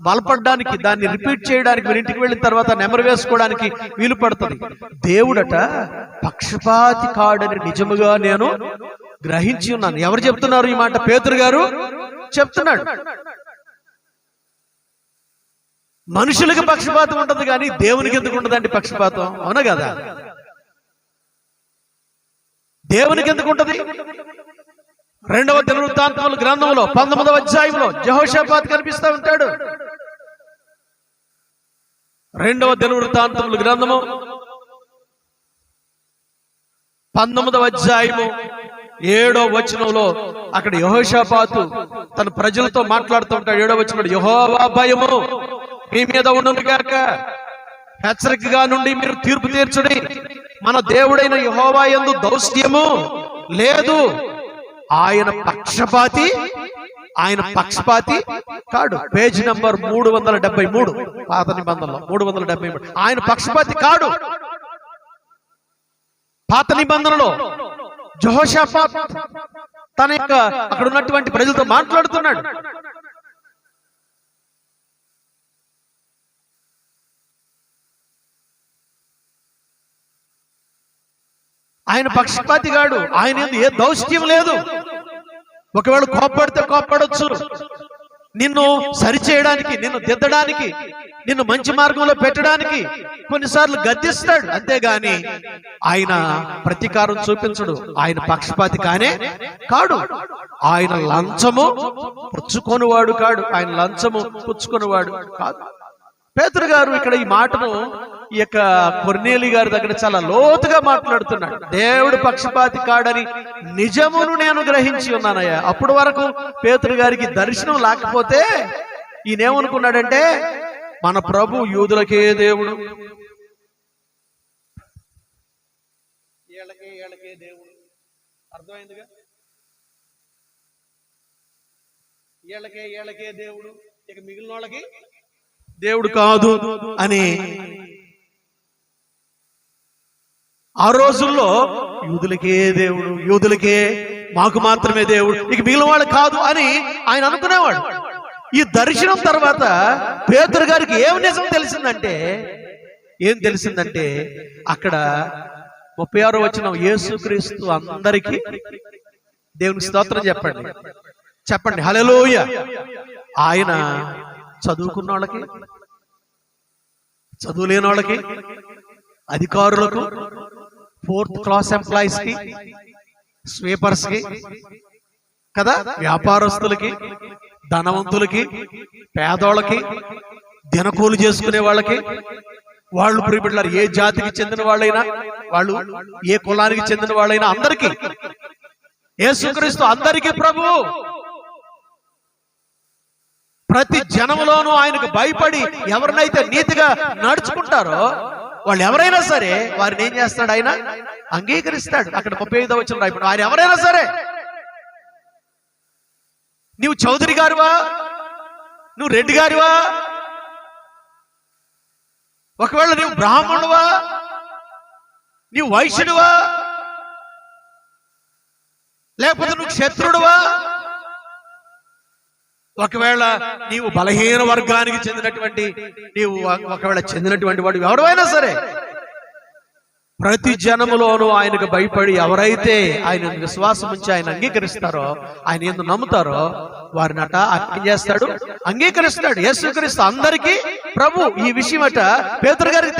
బలపడడానికి, దాన్ని రిపీట్ చేయడానికి, మీరు ఇంటికి వెళ్ళిన తర్వాత నెమరు వేసుకోవడానికి వీలు పడుతుంది. దేవుడట పక్షపాతి కాడని నిజముగా నేను గ్రహించి ఉన్నాను. ఎవరు చెప్తున్నారు ఈ మాట? పేతురు గారు చెప్తున్నాడు. మనుషులకి పక్షపాతం ఉంటుంది కానీ దేవునికి ఎందుకు ఉండదండి పక్షపాతం? అవునా కదా? దేవునికి ఎందుకు ఉంటది? 2వ దినవృత్తాంతముల గ్రంథంలో 19వ అధ్యాయంలో యెహోషాపాతు కనిపిస్తూ ఉంటాడు. 2వ దినవృత్తాంతముల గ్రంథము 19వ అధ్యాయము 7వ వచనంలో అక్కడ యెహోషాపాతు తన ప్రజలతో మాట్లాడుతూ ఉంటాడు. 7వ వచనంలో, యెహోవా భయము మీ మీద ఉండును గాక, హెచ్చరికగా నుండి మీరు తీర్పు తీర్చుడి. మన దేవుడైన యెహోవా యందు దౌష్ట్యము లేదు. ఆయన పక్షపాతి కాడు. పేజ్ నంబర్ 373 పాత నిబంధనలో 373. ఆయన పక్షపాతి కాడు. పాత నిబంధనలో యెహోషాపాతు తన యొక్క అక్కడ ఉన్నటువంటి ప్రజలతో మాట్లాడుతున్నాడు. ఆయన పక్షపాతి కాడు. ఆయన ఏ దౌష్ట్యం లేదు. ఒకవేళ కోప్పడితే కోప్పడొచ్చు, నిన్ను సరిచేయడానికి, నిన్ను దిద్దడానికి, నిన్ను మంచి మార్గంలో పెట్టడానికి కొన్నిసార్లు గద్దిస్తాడు. అంతేగాని ఆయన ప్రతీకారం చూపించడు. ఆయన పక్షపాతి కాడు. ఆయన లంచము పుచ్చుకొనివాడు కాడు. ఆయన లంచము పుచ్చుకొనివాడు కాదు. పేతురు గారు ఇక్కడ ఈ మాటను ఈ యొక్క కొర్నేలి గారి దగ్గర చాలా లోతుగా మాట్లాడుతున్నాడు. దేవుడు పక్షపాతి కాడని నిజమును నేను గ్రహించి ఉన్నానయ్యా. అప్పటి వరకు పేతురు గారికి దర్శనం లేకపోతే ఈయనేమనుకున్నాడంటే, మన ప్రభు యూదులకే దేవుడు, ఏళ్ళకే దేవుడు. అర్థమైందిగా? ఏళ్ళకే దేవుడు, ఇక మిగిలిన వాళ్ళకి దేవుడు కాదు అని ఆ రోజుల్లో యూదులకే దేవుడు, యూదులకే, మాకు మాత్రమే దేవుడు, ఇక మిగిలిన వాళ్ళు కాదు అని ఆయన అనుకునేవాడు. ఈ దర్శనం తర్వాత పేతురు గారికి ఏం తెలిసిందంటే అక్కడ 36వ వచనం, యేసుక్రీస్తు అందరికీ దేవుని స్తోత్రం చెప్పండి హల్లెలూయా. ఆయన చదువుకున్న వాళ్ళకి, చదువు లేని వాళ్ళకి, అధికారులకు, 4th క్లాస్ ఎంప్లాయీస్ కి, స్వీపర్స్ కి కదా, వ్యాపారస్తులకి, ధనవంతులకి, పేదోళ్ళకి, దినకూలు చేసుకునే వాళ్ళకి, వాళ్ళు ప్రియబిడ్డలారా ఏ జాతికి చెందిన వాళ్ళైనా, వాళ్ళు ఏ కులానికి చెందిన వాళ్ళైనా అందరికీ యేసుక్రీస్తు అందరికీ ప్రభువు. ప్రతి జనములోనూ ఆయనకు భయపడి ఎవరినైతే నీతిగా నడుచుకుంటారో వాళ్ళు ఎవరైనా సరే వారిని ఏం చేస్తాడు? ఆయన అంగీకరిస్తాడు. అక్కడ 35వ వచనం రాయబడి, ఆయన ఎవరైనా సరే, నువ్వు చౌదరి గారివా, నువ్వు రెడ్డి గారివా, ఒకవేళ నువ్వు బ్రాహ్మణువా, నువ్వు వైశ్యుడువా, లేకపోతే నువ్వు క్షత్రుడువా, ఒకవేళ నీవు బలహీన వర్గానికి చెందినటువంటి వాడు ఎవరైనా సరే, ప్రతి జనములోనూ ఆయనకు భయపడి ఎవరైతే ఆయన విశ్వాసం ఉంచి ఆయన అంగీకరిస్తారో, ఆయన ఎందుకు నమ్ముతారో వారిని ఏం చేస్తాడు? అంగీకరిస్తాడు. యేసుక్రీస్తు అందరికీ ప్రభు. ఈ విషయం పేతురు గారికి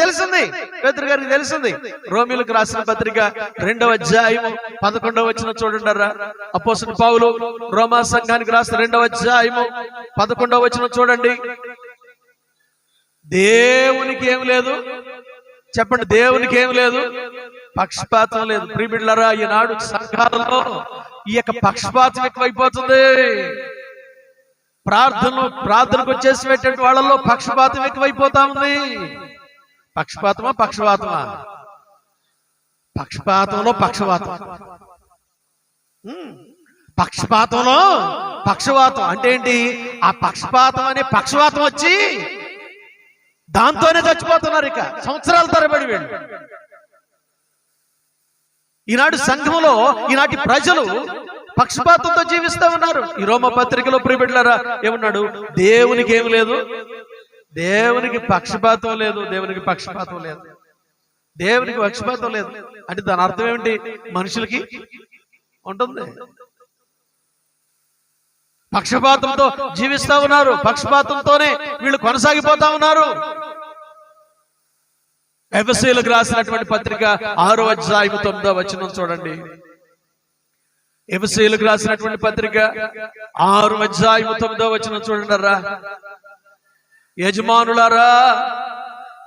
తెలిసింది. రోమీయులకు రాసిన పత్రిక 2వ అధ్యాయం 11వ వచనం చూడండి. అపోస్తలుడు పౌలు రోమా సంఘానికి రాసిన 2వ అధ్యాయం 11వ వచనం చూడండి. దేవునికి ఏం లేదు? చెప్పండి, దేవునికి ఏం లేదు? పక్షపాతం లేదు. ప్రియబిడ్డలారా, ఈనాడు సంఘాలలో ఈ యొక్క పక్షపాతం ఎక్కువైపోతుంది. ప్రార్థనకు వచ్చేసి పెట్టే వాళ్ళలో పక్షపాతం ఎక్కువైపోతా ఉంది. పక్షపాతంలో పక్షపాతం అంటే ఏంటి? ఆ పక్షపాతం అనే పక్షవాతం వచ్చి దాంతోనే చచ్చిపోతున్నారు ఇక సంవత్సరాల తరబడి వీళ్ళు. ఈనాడు సంఘంలో ఈనాటి ప్రజలు పక్షపాతంతో జీవిస్తూ ఉన్నారు. ఈ రోమ పత్రికలో ప్రియబిడ్డలారా ఏమన్నాడు? దేవునికి ఏమి లేదు? దేవునికి పక్షపాతం లేదు. దేవునికి పక్షపాతం లేదు అంటే దాని అర్థం ఏమిటి? మనుషులకి ఉంటుంది. పక్షపాతంతో జీవిస్తా ఉన్నారు. పక్షపాతంతోనే వీళ్ళు కొనసాగిపోతా ఉన్నారు. ఎఫెసీయులకు రాసినటువంటి పత్రిక 6వ అధ్యాయం 9వ వచనం చూడండి. ఎఫెసీయులకు రాసినటువంటి పత్రిక 6:9 చూడండిరా. యజమానులారా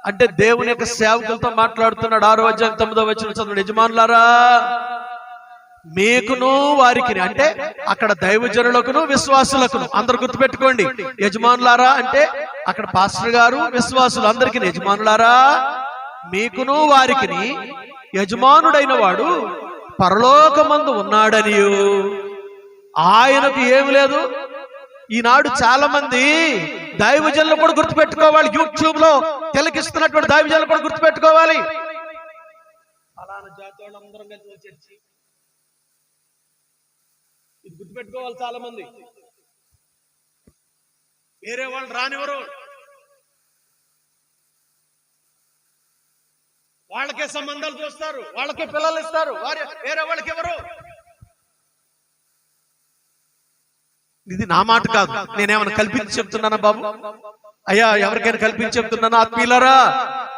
అంటే దేవుని యొక్క సేవకులతో మాట్లాడుతున్నాడు. 6:9 చదవండి. యజమానులారా మీకును వారికి, అంటే అక్కడ దైవజనులకును విశ్వాసులకును, అందరు గుర్తుపెట్టుకోండి. యజమానులారా అంటే అక్కడ పాస్టర్ గారు విశ్వాసులు అందరికి యజమానులారా మీకును వారికి యజమానుడైన వాడు పరలోకమందు ఉన్నాడనియు, ఆయనకు ఏమి లేదు. ఈనాడు చాలా మంది దైవజనులు కూడా గుర్తుపెట్టుకోవాలి. యూట్యూబ్ లో తిలకిస్తున్నటువంటి దైవజనులు కూడా గుర్తుపెట్టుకోవాలి. ఫలానా జాతి వాళ్ళందరం కలిసి చర్చి, ఇది గుర్తుపెట్టుకోవాలి. చాలా మంది వేరే వాళ్ళు రానివ్వరు, వాళ్ళకే సంబంధాలు చూస్తారు, వాళ్ళకే పిల్లలు ఇస్తారు, వేరే వాళ్ళకి ఎవరు. ఇది నా మాట కాదు, నేనేమైనా కల్పించి చెప్తున్నానా బాబు? అయ్యా ఎవరికైనా కల్పించి చెప్తున్నానా?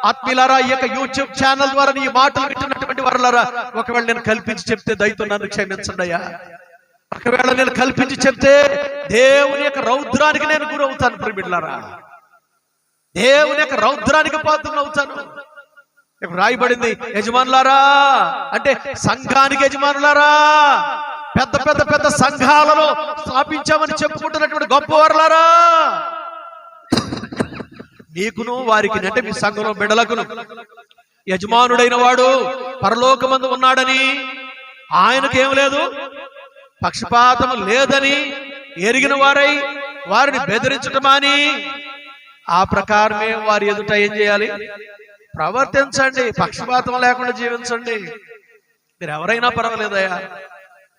ఆత్మీయులారా ఈ యొక్క యూట్యూబ్ ఛానల్ ద్వారా నీ మాటలు వింటున్నటువంటి వారులారా, ఒకవేళ నేను కల్పించి చెప్తే దయతో నన్ను క్షమించండి అయ్యా. ఒకవేళ నేను కల్పించి చెప్తే దేవుని యొక్క రౌద్రానికి నేను గురవుతాను. ప్రియమిత్రులారా, దేవుని యొక్క రౌద్రానికి పాత్రను అవుతాను. రాయబడింది యజమానులారా అంటే సంఘానికి యజమానులారా, పెద్ద పెద్ద పెద్ద సంఘాలను స్థాపించామని చెప్పుకుంటున్నటువంటి గొప్పవారులారా, మీకును వారికి అంటే మీ సంఘంలో బిడ్డలకును యజమానుడైన వాడు పరలోకమందు ఉన్నాడని, ఆయనకేం లేదు, పక్షపాతం లేదని ఎరిగిన వారై వారిని బెదిరించటమని, ఆ ప్రకారమే వారి ఎదుట ఏం చేయాలి? ప్రవర్తించండి. పక్షపాతం లేకుండా జీవించండి. మీరు ఎవరైనా పర్వాలేదయ్యా.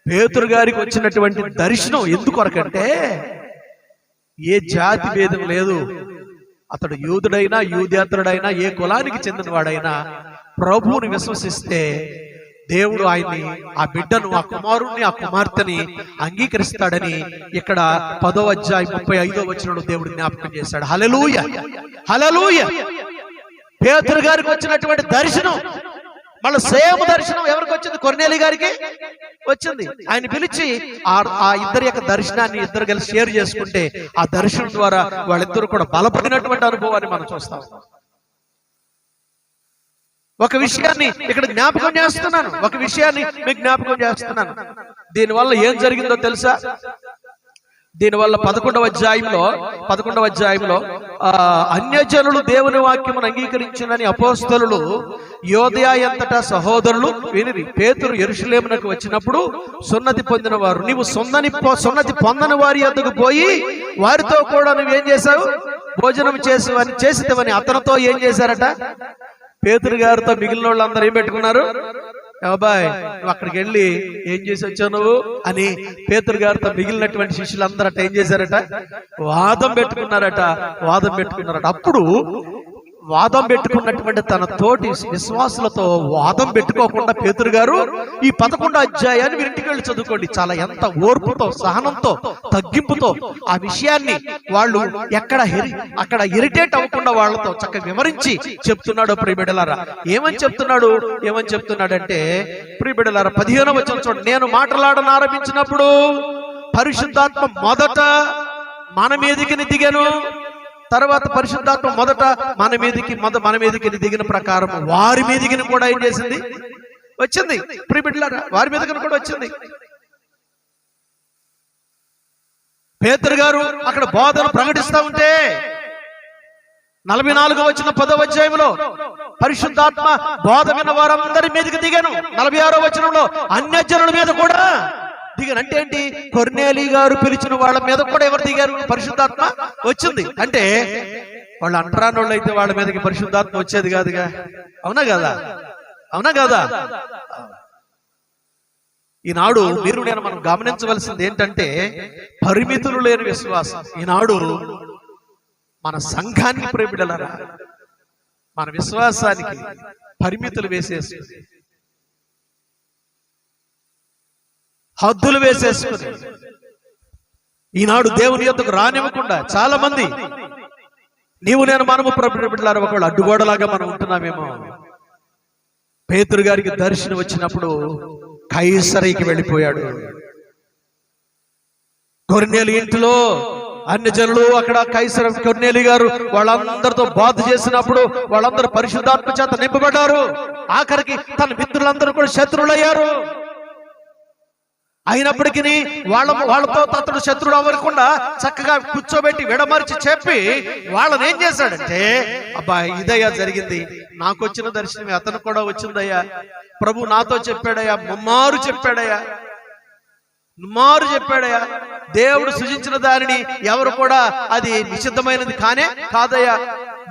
పేతురు గారికి వచ్చినటువంటి దర్శనం ఎందుకొరకంటే ఏ జాతి భేదం లేదు. అతడు యూదుడైనా యూదేతరుడైనా ఏ కులానికి చెందిన వాడైనా ప్రభువుని విశ్వసిస్తే దేవుడు ఆయన్ని, ఆ బిడ్డను, ఆ కుమారుణ్ణి, ఆ కుమార్తెని అంగీకరిస్తాడని ఇక్కడ 10:35 దేవుడు జ్ఞాపకం చేశాడు. హల్లెలూయా, హల్లెలూయా. పేతురు గారికి వచ్చినటువంటి దర్శనం మళ్ళీ సేమ్ దర్శనం ఎవరికి వచ్చింది? కొర్నేలి గారికి వచ్చింది. ఆయన పిలిచి ఆ ఇద్దరి యొక్క దర్శనాన్ని ఇద్దరు కలిసి షేర్ చేసుకుంటే ఆ దర్శనం ద్వారా వాళ్ళిద్దరు కూడా బలపడినటువంటి అనుభవాన్ని మనం చూస్తాం. ఒక విషయాన్ని ఇక్కడ జ్ఞాపకం చేస్తున్నాను, ఒక విషయాన్ని మీకు జ్ఞాపకం చేస్తున్నాను. దీనివల్ల ఏం జరిగిందో తెలుసా? దీనివల్ల 11వ అధ్యాయంలో అన్యజనులు దేవుని వాక్యమును అంగీకరించునని అపోస్తలులు యోదయ ఎంతటా సహోదరులు వినిరి. పేతురు యెరూషలేమునకు వచ్చినప్పుడు సున్నతి పొందిన వారు, నీవు సున్నతి పొందని వారి యొద్దకు పోయి వారితో కూడా నువ్వేం చేశావు? భోజనం చేసివని అతనితో ఏం చేశారట? పేతురు గారితో మిగిలిన వాళ్ళందరూ ఏం పెట్టుకున్నారు? అబ్బాయి నువ్వు అక్కడికి వెళ్ళి ఏం చేసి వచ్చావు నువ్వు అని పేతురు గారితో మిగిలినటువంటి శిష్యులందరట ఏం చేశారట? వాదం పెట్టుకున్నారట. అప్పుడు వాదం పెట్టుకున్నటువంటి తన తోటి విశ్వాసులతో వాదం పెట్టుకోకుండా పేతురు గారు ఈ 11వ అధ్యాయాన్ని మీరు ఇంటికి వెళ్ళి చదువుకోండి. చాలా ఎంత ఓర్పుతో, సహనంతో, తగ్గింపుతో ఆ విషయాన్ని వాళ్ళు అక్కడ ఇరిటేట్ అవ్వకుండా వాళ్ళతో చక్కగా వివరించి చెప్తున్నాడు. ప్రియబిడ్డలారా ఏమని చెప్తున్నాడంటే ప్రియబిడ్డలారా 15వ వచనం చూడండి. నేను మాట్లాడను ఆరంభించినప్పుడు పరిశుద్ధాత్మ మొదట మన మీదికి దిగాను, తర్వాత పరిశుద్ధాత్మ మొదట మన మీదికి దిగిన ప్రకారం వారి మీదికి కూడా ఏం చేసింది? వచ్చింది. ప్రియబిడ్డలారా వారి మీదకి కూడా వచ్చింది. పేతురు గారు అక్కడ బోధన ప్రకటిస్తా ఉంటే 44వ వచనం 10వ అధ్యాయంలో పరిశుద్ధాత్మ బోధ విన్న వారందరి మీదకి దిగాను. 46వ వచనంలో అన్యజనుల మీద కూడా దిగాను. అంటే ఏంటి? కొర్నేలి గారు పిలిచిన వాళ్ళ మీద కూడా ఎవరు దిగారు? పరిశుద్ధాత్మ వచ్చింది. అంటే వాళ్ళు అంటరాని వాళ్ళు అయితే వాళ్ళ మీదకి పరిశుద్ధాత్మ వచ్చేది కాదుగా. అవునా కదా? ఈనాడు నేను మనం గమనించవలసింది ఏంటంటే పరిమితులు లేని విశ్వాసం. ఈనాడు మన సంఘానికి ప్రియబిడ్డలారా మన విశ్వాసానికి పరిమితులు వేసేస్తుంది, హద్దులు వేసేసుకుని ఈనాడు దేవుని యొద్దకు రానివ్వకుండా చాలా మంది మనము ప్రియబిడ్డలారా ఒకవేళ అడ్డుగోడలాగా మనం ఉంటున్నామేమో. పేతురు గారికి దర్శనం వచ్చినప్పుడు కైసరికి వెళ్ళిపోయాడు. కొర్నేలి ఇంటిలో అన్ని జనులు అక్కడ కైసర కొర్నేలి గారు వాళ్ళందరితో బాధ చేసినప్పుడు వాళ్ళందరూ పరిశుద్ధాత్మ చేత నింపబడ్డారు. ఆఖరికి తన మిత్రులందరూ కూడా శత్రువులయ్యారు. అయినప్పటికీ వాళ్ళతో అతడు శత్రుడు అవ్వకుండా చక్కగా కూర్చోబెట్టి విడమర్చి చెప్పి వాళ్ళని ఏం చేశాడంటే, అబ్బా ఇదయ్యా జరిగింది, నాకు వచ్చిన దర్శనమే అతను కూడా వచ్చిందయ్యా, ప్రభు నాతో చెప్పాడయ్యా, ముమ్మారు చెప్పాడయ్యా, దేవుడు సృజించిన దానిని ఎవరు కూడా అది నిషిద్ధమైనది కాదయ్యా,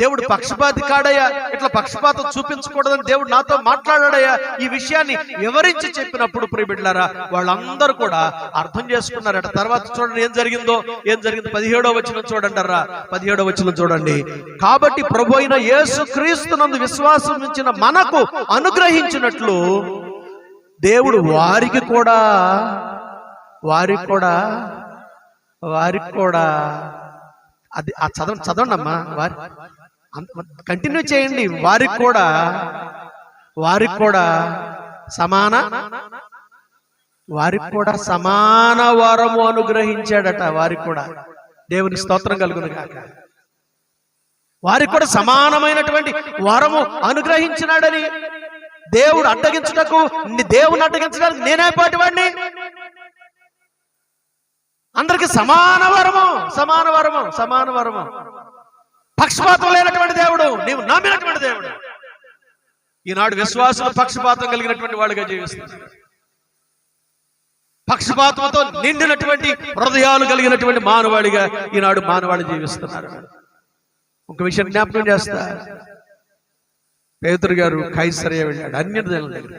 దేవుడు పక్షపాతి కాడయ్యా, ఇట్లా పక్షపాతం చూపించకూడదని దేవుడు నాతో మాట్లాడాడయ్యా. ఈ విషయాన్ని వివరించి చెప్పినప్పుడు ప్రియబిడ్డలారా వాళ్ళందరూ కూడా అర్థం చేసుకున్నారట. తర్వాత చూడండి ఏం జరిగిందో. 17వ వచనం చూడండిరా, 17వ వచనం చూడండి. కాబట్టి ప్రభు అయిన యేసు క్రీస్తునందు విశ్వాసం ఉంచిన మనకు అనుగ్రహించినట్లు దేవుడు వారికి కూడా అది చదవండి అమ్మా, కంటిన్యూ చేయండి. వారికి కూడా సమాన వరము అనుగ్రహించాడట. వారికి కూడా దేవుని స్తోత్రం కలుగును గాక. వారికి కూడా సమానమైనటువంటి వరము అనుగ్రహించినాడని దేవుడు దేవుని అడ్డగించడానికి నేనే పాటివాడిని. అందరికి సమాన వరము. పక్షపాతం లేనటువంటి దేవుడు, నీవు నమ్మినటువంటి దేవుడు. ఈనాడు విశ్వాసులు పక్షపాతం కలిగినటువంటి వాళ్ళుగా జీవిస్తున్నారు. పక్షపాతంతో నిండినటువంటి హృదయాలు కలిగినటువంటి మానవాళిగా ఈనాడు మానవాళి జీవిస్తున్నారు. ఒక విషయం జ్ఞాపకం చేస్తా, పేతురు గారు కైసరయ వెళ్ళాడు అన్య జనుల దగ్గర.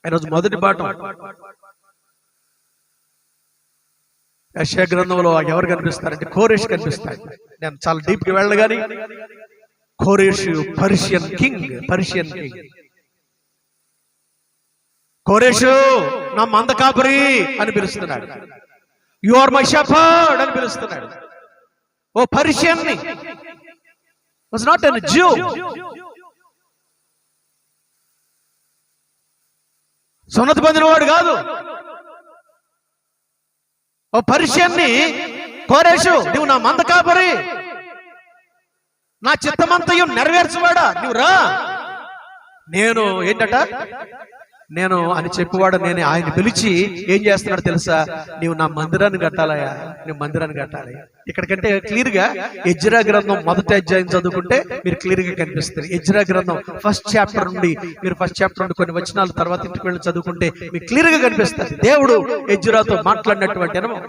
ఈరోజు మొదటి పాఠం యెషయా గ్రంథంలో ఎవరు కనిపిస్తారంటే కోరేష్ కనిపిస్తాడు. నేను చాలా డీప్ గా వెళ్ళను కానీ కోరేష్ పర్షియన్ కింగ్. కోరేషు నా మంద కాపరి అని పిలుస్తున్నాడు. యు ఆర్ మై షెపర్డ్ అని పిలుస్తున్నాడు. ఓ పర్షియన్ ని, వాజ్ నాట్ ఎన్ జ్యూ. సున్నతి పొందిన వాడు కాదు. ఓ పర్షియన్ ని, కోరేషు నువ్వు నా మంద కాపరి, నా చిత్తమంతయు నెరవేర్చువాడా, నువ్వు రా. నేను నేను అని చెప్పువాడు నేను. ఆయన పిలిచి ఏం చేస్తున్నాడు తెలుసా, నీవు నా మందిరాన్ని కట్టాలయా, నువ్వు మందిరాన్ని కట్టాలి. ఇక్కడికంటే క్లియర్ గా ఎజ్రా గ్రంథం మొదటి అధ్యాయం చదువుకుంటే మీరు క్లియర్ గా కనిపిస్తుంది. ఎజ్రా గ్రంథం ఫస్ట్ చాప్టర్ నుండి కొన్ని వచనాలు తర్వాత ఇంటికి వెళ్ళి చదువుకుంటే మీకు క్లియర్ గా కనిపిస్తుంది. దేవుడు ఎజ్రాతో మాట్లాడినటువంటి అనుభవం.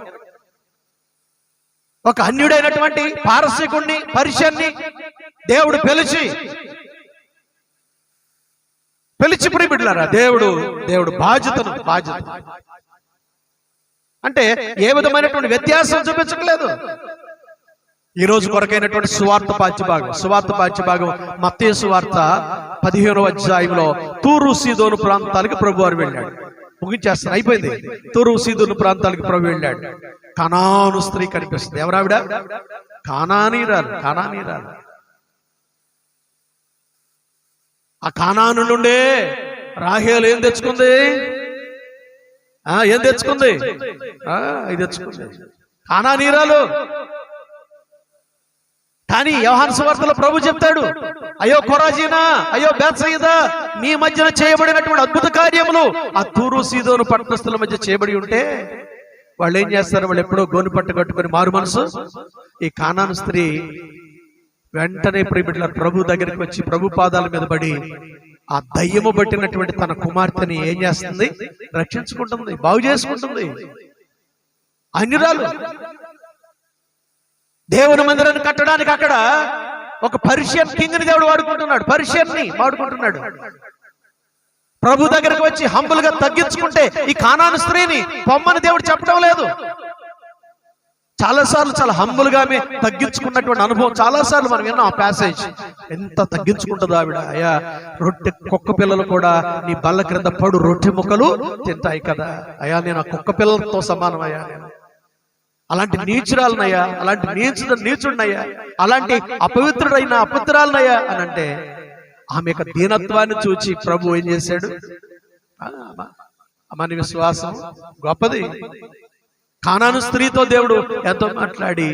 ఒక అన్యుడైనటువంటి పారసీకుణ్ణి, పర్షియన్ని దేవుడు పిలిచి ప్రియబిడ్డలారా, దేవుడు బాధ్యత అంటే ఏ విధమైనటువంటి వ్యత్యాసం చూపించట్లేదు. ఈ రోజు కొరకైనటువంటి సువార్త పాఠ్యభాగం మత్తయి సువార్త 15వ అధ్యాయంలో తూరు సీదోను ప్రాంతాలకు ప్రభు వారు వెళ్ళాడు. ముగించేస్తాను, అయిపోయింది. తూరు సీదోను ప్రాంతాలకు ప్రభు వెళ్ళాడు. కనాను స్త్రీ కనిపిస్తుంది. ఎవరావిడ? కానానీరాలు. ఆ కానాను నుండే రాహేలు ఏం తెచ్చుకుంది? ఇది తెచ్చుకుంది. కానానీరాలు. కానీ యోహాను సువార్తలో ప్రభు చెప్తాడు, అయ్యో కొరాజీనా, అయ్యో బేత్సయిదా, మీ మధ్యన చేయబడినటువంటి అద్భుత కార్యములు ఆ తూరు సీదోను పట్టణస్థుల మధ్య చేయబడి ఉంటే వాళ్ళు ఏం చేస్తారు? వాళ్ళు ఎప్పుడో గోను పట్టు కట్టుకుని మారు మనసు. ఈ కానాను స్త్రీ వెంటనే ప్రియబిడ్డల ప్రభు దగ్గరికి వచ్చి ప్రభు పాదాల మీద పడి ఆ దయ్యము పట్టినటువంటి తన కుమార్తెని ఏం చేస్తుంది? రక్షించుకుంటుంది, బాగు చేసుకుంటుంది. అన్యురాలు. దేవుని మందిరాన్ని కట్టడానికి అక్కడ ఒక పర్షియన్ కింగ్ ని దేవుడు వాడుకుంటున్నాడు. ప్రభు దగ్గరకు వచ్చి హంబుల్ గా తగ్గించుకుంటే ఈ కానాను స్త్రీని పొమ్మని దేవుడు చెప్పడం లేదు. చాలాసార్లు చాలా హంబుల్ గా తగ్గించుకున్నటువంటి అనుభవం చాలాసార్లు మనం విన్నాం. ఆ ప్యాసేజ్ ఎంత తగ్గించుకుంటుందో ఆవిడ. అయ్యా, కుక్క పిల్లలు కూడా నీ బల్ల క్రింద పడు రొట్టె ముక్కలు తింటాయి కదా అయ్యా, నేను ఆ కుక్క పిల్లలతో సమానం అయ్యా, నేను అలాంటి నీచురాలనయ్యా, అలాంటి నీచుడినయ్యా, అలాంటి అపవిత్రాలనయ్యా అని అంటే ఆమె యొక్క దీనత్వాన్ని చూచి ప్రభు ఏం చేశాడు? మన విశ్వాసం గొప్పది. కానాను స్త్రీతో దేవుడు ఎంతో మాట్లాడి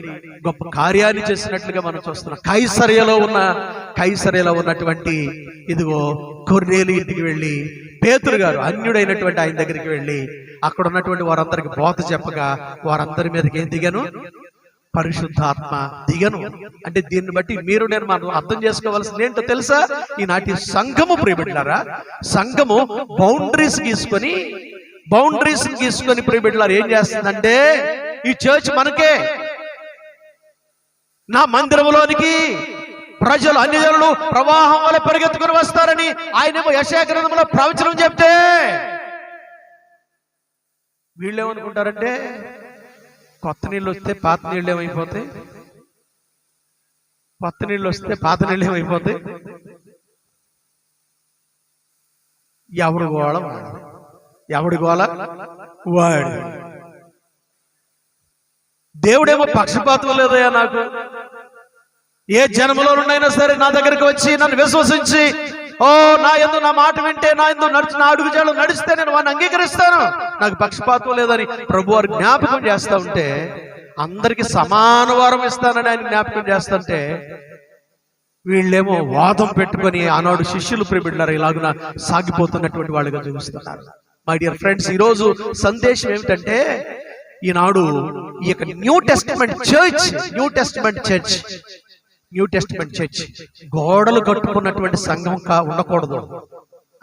గొప్ప కార్యాన్ని చేసినట్లుగా మనం చూస్తున్నాం. కైసరయలో ఉన్నటువంటి ఇదిగో కొర్నేలు ఇంటికి వెళ్ళి పేతురు గారు అన్యుడైనటువంటి ఆయన దగ్గరికి వెళ్ళి అక్కడ ఉన్నటువంటి వారందరికి బోధ చెప్పగా వారందరి మీదకి ఏం దిగను? పరిశుద్ధాత్మ దిగను. అంటే దీన్ని బట్టి మీరు నేను మనం అర్థం చేసుకోవాల్సింది ఏంటో తెలుసా? ఈనాటి సంఘము ప్రియబిడ్డలారా, సంఘము బౌండరీస్ గీసుకొని ప్రియబిడ్డలారా ఏం చేస్తుందంటే, ఈ చర్చ్ మనకే, నా మందిరంలోనికి ప్రజలు అన్ని జనులు ప్రవాహం వల్ల పరిగెత్తుకుని వస్తారని ఆయనేమో యెషయా గ్రంథంలో ప్రవచనం చెప్తే వీళ్ళేమనుకుంటారంటే కొత్త నీళ్ళు వస్తే పాత నీళ్ళు ఏమైపోతాయి, కొత్త నీళ్ళు వస్తే పాత నీళ్ళు ఏమైపోతాయి. ఎవడి గోళ వాడు. దేవుడేమో పక్షపాతం లేదయ్యా నాకు. ఏ జన్మలోనైనా సరే నా దగ్గరికి వచ్చి నన్ను విశ్వసించి నా యందు నా మాట వింటే, నా యందు నా అడుగుజాడలు నడిస్తే నేను వాడిని అంగీకరిస్తాను. నాకు పక్షపాతం లేదని ప్రభు వారు జ్ఞాపకం చేస్తా ఉంటే, అందరికి సమాన వారం ఇస్తానని ఆయన జ్ఞాపకం చేస్తుంటే వీళ్ళేమో వాదం పెట్టుకొని ఆనాడు శిష్యులు ప్రియబిడ్డలారా ఇలాగున సాగిపోతున్నటువంటి వాళ్ళుగా చూపిస్తున్నారు. మై డియర్ ఫ్రెండ్స్, ఈరోజు సందేశం ఏమిటంటే, ఈనాడు ఈ యొక్క న్యూ టెస్టిమెంట్ చర్చ్ గోడలు కట్టుకున్నటువంటి సంఘం ఉండకూడదు.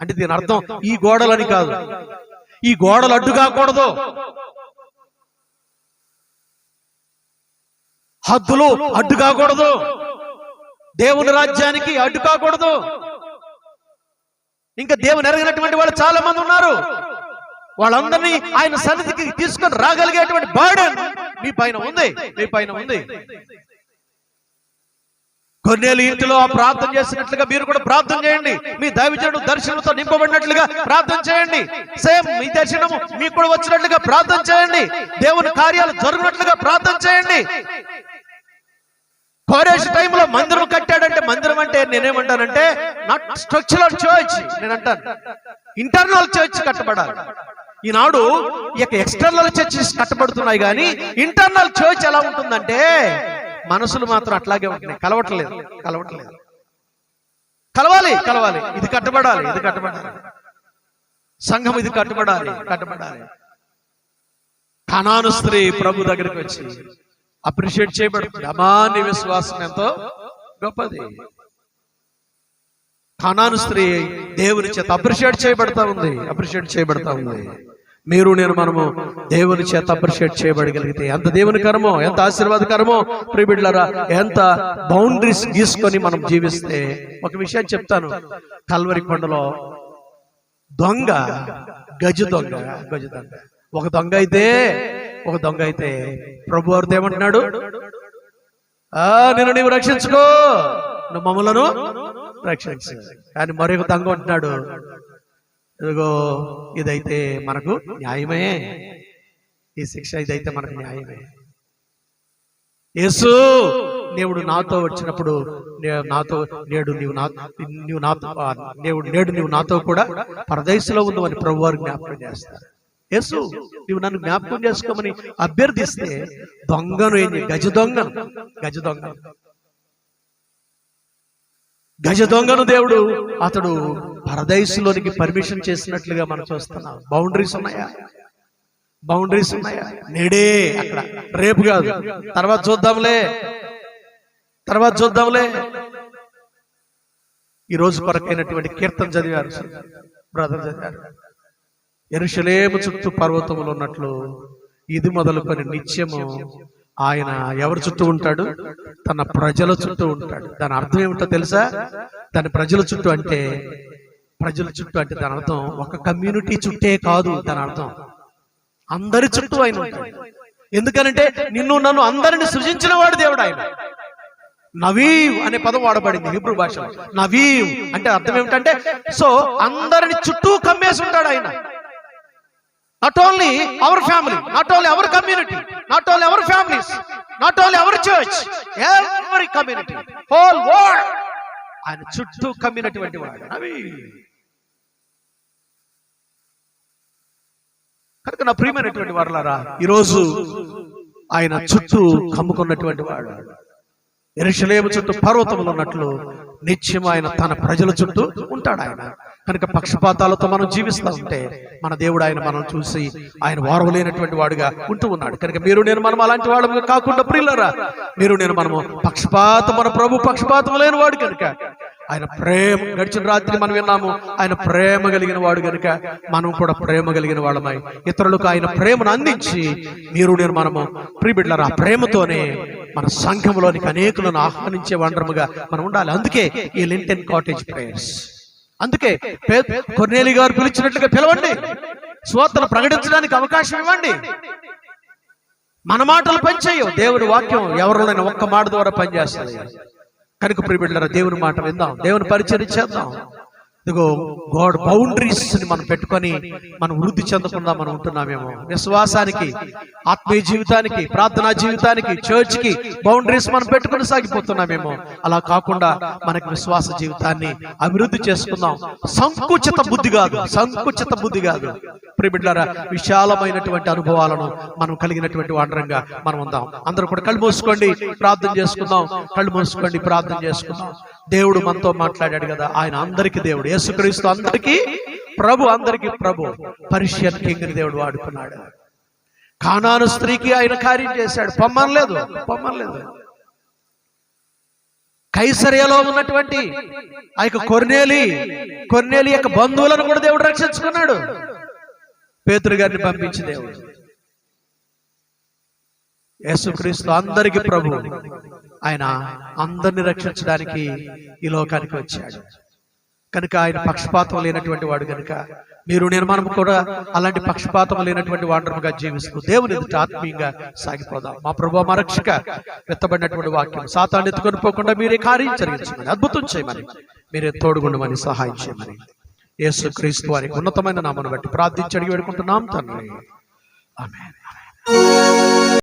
అంటే దీని అర్థం ఈ గోడలని కాదు, ఈ గోడలు అడ్డు కాకూడదు, హద్దులు అడ్డు కాకూడదు, దేవుని రాజ్యానికి అడ్డు కాకూడదు. ఇంకా దేవుని ఎరగినటువంటి వాళ్ళు చాలా మంది ఉన్నారు. వాళ్ళందరినీ ఆయన సన్నిధికి తీసుకొని రాగలిగేటువంటి బర్డెన్ మీ పైన ఉంది. కొన్నేళ్ళు ఇంటిలో ప్రార్థన చేసినట్లుగా మీరు కూడా ప్రార్థన చేయండి. మీ దైవజనుడు దర్శనంతో నింపబడినట్లుగా ప్రార్థన చేయండి. సేమ్ మీ దర్శనము మీకు కూడా వచ్చినట్లుగా ప్రార్థన చేయండి. దేవుని కార్యాలు జరుగునట్లుగా ప్రార్థన చేయండి. కోరేష్ టైంలో మందిరం కట్టాడంటే, మందిరం అంటే నేనేమంటానంటే నాట్ స్ట్రక్చరల్ చర్చ్, నేను అంటాను ఇంటర్నల్ చర్చ్ కట్టబడాలి. ఈనాడు ఈ యొక్క ఎక్స్టర్నల్ చర్చెస్ కట్టబడుతున్నాయి, కానీ ఇంటర్నల్ చర్చ్ ఎలా ఉంటుందంటే మనసులు మాత్రం అట్లాగే ఉంటున్నాయి, కలవట్లేదు. కలవాలి. ఇది కట్టబడాలి. సంఘం ఇది కట్టబడాలి. కానాను స్త్రీ ప్రభు దగ్గరికి వచ్చి అప్రిషియేట్ చేయబడుతుంది. అమాన్య విశ్వాసం ఎంతో గొప్పది. కానాను స్త్రీ దేవుని చేత అప్రిషియేట్ చేయబడతా ఉంది. మీరు నేను మనము దేవుని చేత అప్రిషియేట్ చేయబడగలిగితే ఎంత దేవుని కరమో, ఎంత ఆశీర్వాదకరమో ప్రియబిడ్డలారా. ఎంత బౌండరీస్ గీసుకొని మనం జీవిస్తే. ఒక విషయం చెప్తాను. కల్వరి కొండలో గజ దొంగ ఒక దొంగ అయితే ప్రభు వారు ఏమంటున్నాడు, నిన్ను నీవు రక్షించుకో, నువ్వు మమ్మలను రక్షించు. కానీ మరొక దొంగ అంటున్నాడు, ఇదిగో ఇదైతే మనకు న్యాయమే, ఈ శిక్ష ఇదైతే మనకు న్యాయమే. యేసు దేవుడు నాతో వచ్చినప్పుడు నేడు నీవు నాతో కూడా పరదేశంలో ఉందని ప్రభు వారు జ్ఞాపకం చేస్తారు. యేసు నువ్వు నన్ను జ్ఞాపకం చేసుకోమని అభ్యర్థిస్తే దొంగను గజ దొంగను దేవుడు అతడు పరదేశంలోనికి పర్మిషన్ చేసినట్లుగా మనం చూస్తున్నాం. బౌండరీస్ ఉన్నాయా? నేడే అక్కడ, రేపు కాదు, తర్వాత చూద్దాంలే. ఈ రోజు కొరకైనటువంటి కీర్తన చదివారు, బ్రదర్ చదివారు. యెరూషలేము చుట్టూ పర్వతములు ఉన్నట్లు ఇది మొదలుకొని నిత్యము ఆయన ఎవరి చుట్టూ ఉంటాడు? తన ప్రజల చుట్టూ ఉంటాడు. దాని అర్థం ఏమిటో తెలుసా? దాని ప్రజల చుట్టూ అంటే దాని అర్థం ఒక కమ్యూనిటీ చుట్టే కాదు. దాని అర్థం అందరి చుట్టూ ఆయన ఉంటాడు. ఎందుకనంటే నిన్ను నన్ను అందరిని సృజించిన వాడు దేవుడు. ఆయన నవీవ్ అనే పదం వాడబడింది హీబ్రూ భాషలో. నవీవ్ అంటే అర్థం ఏమిటంటే, సో అందరిని చుట్టూ కమ్మేసి ఉంటాడు ఆయన. Not only our family, not only our community, not only our families, not only our church, every community, whole world. ఆయన చుట్టూ కమ్మినటువంటి వాడు. కనుక నా ప్రియమైనటువంటి వారలారా, ఈరోజు ఆయన చుట్టూ కమ్ముకున్నటువంటి వాడు, యెరూషలేము చుట్టూ పర్వతములు ఉన్నట్లు నిత్యం ఆయన తన ప్రజల చుట్టూ ఉంటాడు ఆయన. కనుక పక్షపాతాలతో మనం జీవిస్తూ ఉంటే మన దేవుడు ఆయన మనం చూసి ఆయన వారవలేనటువంటి వాడుగా ఉంటూ ఉన్నాడు. కనుక మీరు నేను మనం అలాంటి వాడు కాకుండా ప్రియులారా, మీరు నేను మనము మన ప్రభు పక్షపాతం లేని వాడు కనుక ఆయన ప్రేమ, గడిచిన రాత్రి మనం విన్నాము, ఆయన ప్రేమ కలిగిన వాడు కనుక మనం కూడా ప్రేమ కలిగిన వాళ్ళమై ఇతరులకు ఆయన ప్రేమను అందించి మీరు నేను మనము ప్రియబిడ్డలారా ఆ ప్రేమతోనే మన సంఘంలోనికి అనేకులను ఆహ్వానించే వండరముగా మనం ఉండాలి. అందుకే ఈ లింటెన్ కాటేజ్ ప్రేయర్స్, అందుకే కొర్నేలి గారు పిలిచినట్లుగా పిలవండి, స్వార్థను ప్రకటించడానికి అవకాశం ఇవ్వండి. మన మాటలు పనిచేయవు, దేవుడి వాక్యం ఎవరిలోనైనా ఒక్క మాట ద్వారా పనిచేస్తుంది. కనుక ప్రియబిడ్డలారా దేవుని మాట విందాం, దేవుని పరిచర్య చేద్దాం. ఇదిగో గాడ్ బౌండరీస్ ని మనం పెట్టుకొని మనం వృద్ధి చెందకుండా మనం ఉంటున్నామేమో. విశ్వాసానికి, ఆత్మీయ జీవితానికి, ప్రార్థనా జీవితానికి, చర్చ్ కి బౌండరీస్ మనం పెట్టుకొని సాగిపోతున్నామేమో. అలా కాకుండా మనకి విశ్వాస జీవితాన్ని అభివృద్ధి చేసుకుందాం. సంకుచిత బుద్ధి కాదు ప్రియబిడ్డలారా, విశాలమైనటువంటి అనుభవాలను మనం కలిగినటువంటి వాండరంగా మనం ఉందాం. అందరూ కూడా కళ్ళు మూసుకోండి, ప్రార్థన చేసుకుందాం. కళ్ళు మూసుకోండి, ప్రార్థన చేసుకుందాం. దేవుడు మనతో మాట్లాడాడు కదా, ఆయన అందరికీ దేవుడు, యేసుక్రీస్తు అందరికీ ప్రభు. పర్షియన్ కింగ్ ని దేవుడు వాడుకున్నాడు. కానాను స్త్రీకి ఆయన కార్యం చేశాడు, పొమ్మనలేదు. కైసరియలో ఉన్నటువంటి ఆ యొక్క కొర్నేలి యొక్క బంధువులను కూడా దేవుడు రక్షించుకున్నాడు. పేతురు గారిని పంపించి దేవుడు, యేసుక్రీస్తు అందరికీ ప్రభు, ఆయన అందరిని రక్షించడానికి ఈ లోకానికి వచ్చాడు. కనుక ఆయన పక్షపాతం లేనటువంటి వాడు కనుక మీరు నేను మనం కూడా అలాంటి పక్షపాతం లేనటువంటి వాండరముగా జీవిస్తూ దేవుని ఎదుట ఆత్మీయంగా సాగిపోదాం. మా ప్రభువా, మా రక్షక ఎత్తబడినటువంటి వాక్యం సాతాను ఎత్తుకొని పోకుండా మీరే కార్యం జరిగించమని, అద్భుతం చేయమని, మీరే తోడుగుండమని, సహాయం చేయమని యేసుక్రీస్తు వారి ఉన్నతమైన నామమును బట్టి ప్రార్థించి అడిగి వేడుకుంటున్నాం తండ్రి. ఆమేన్.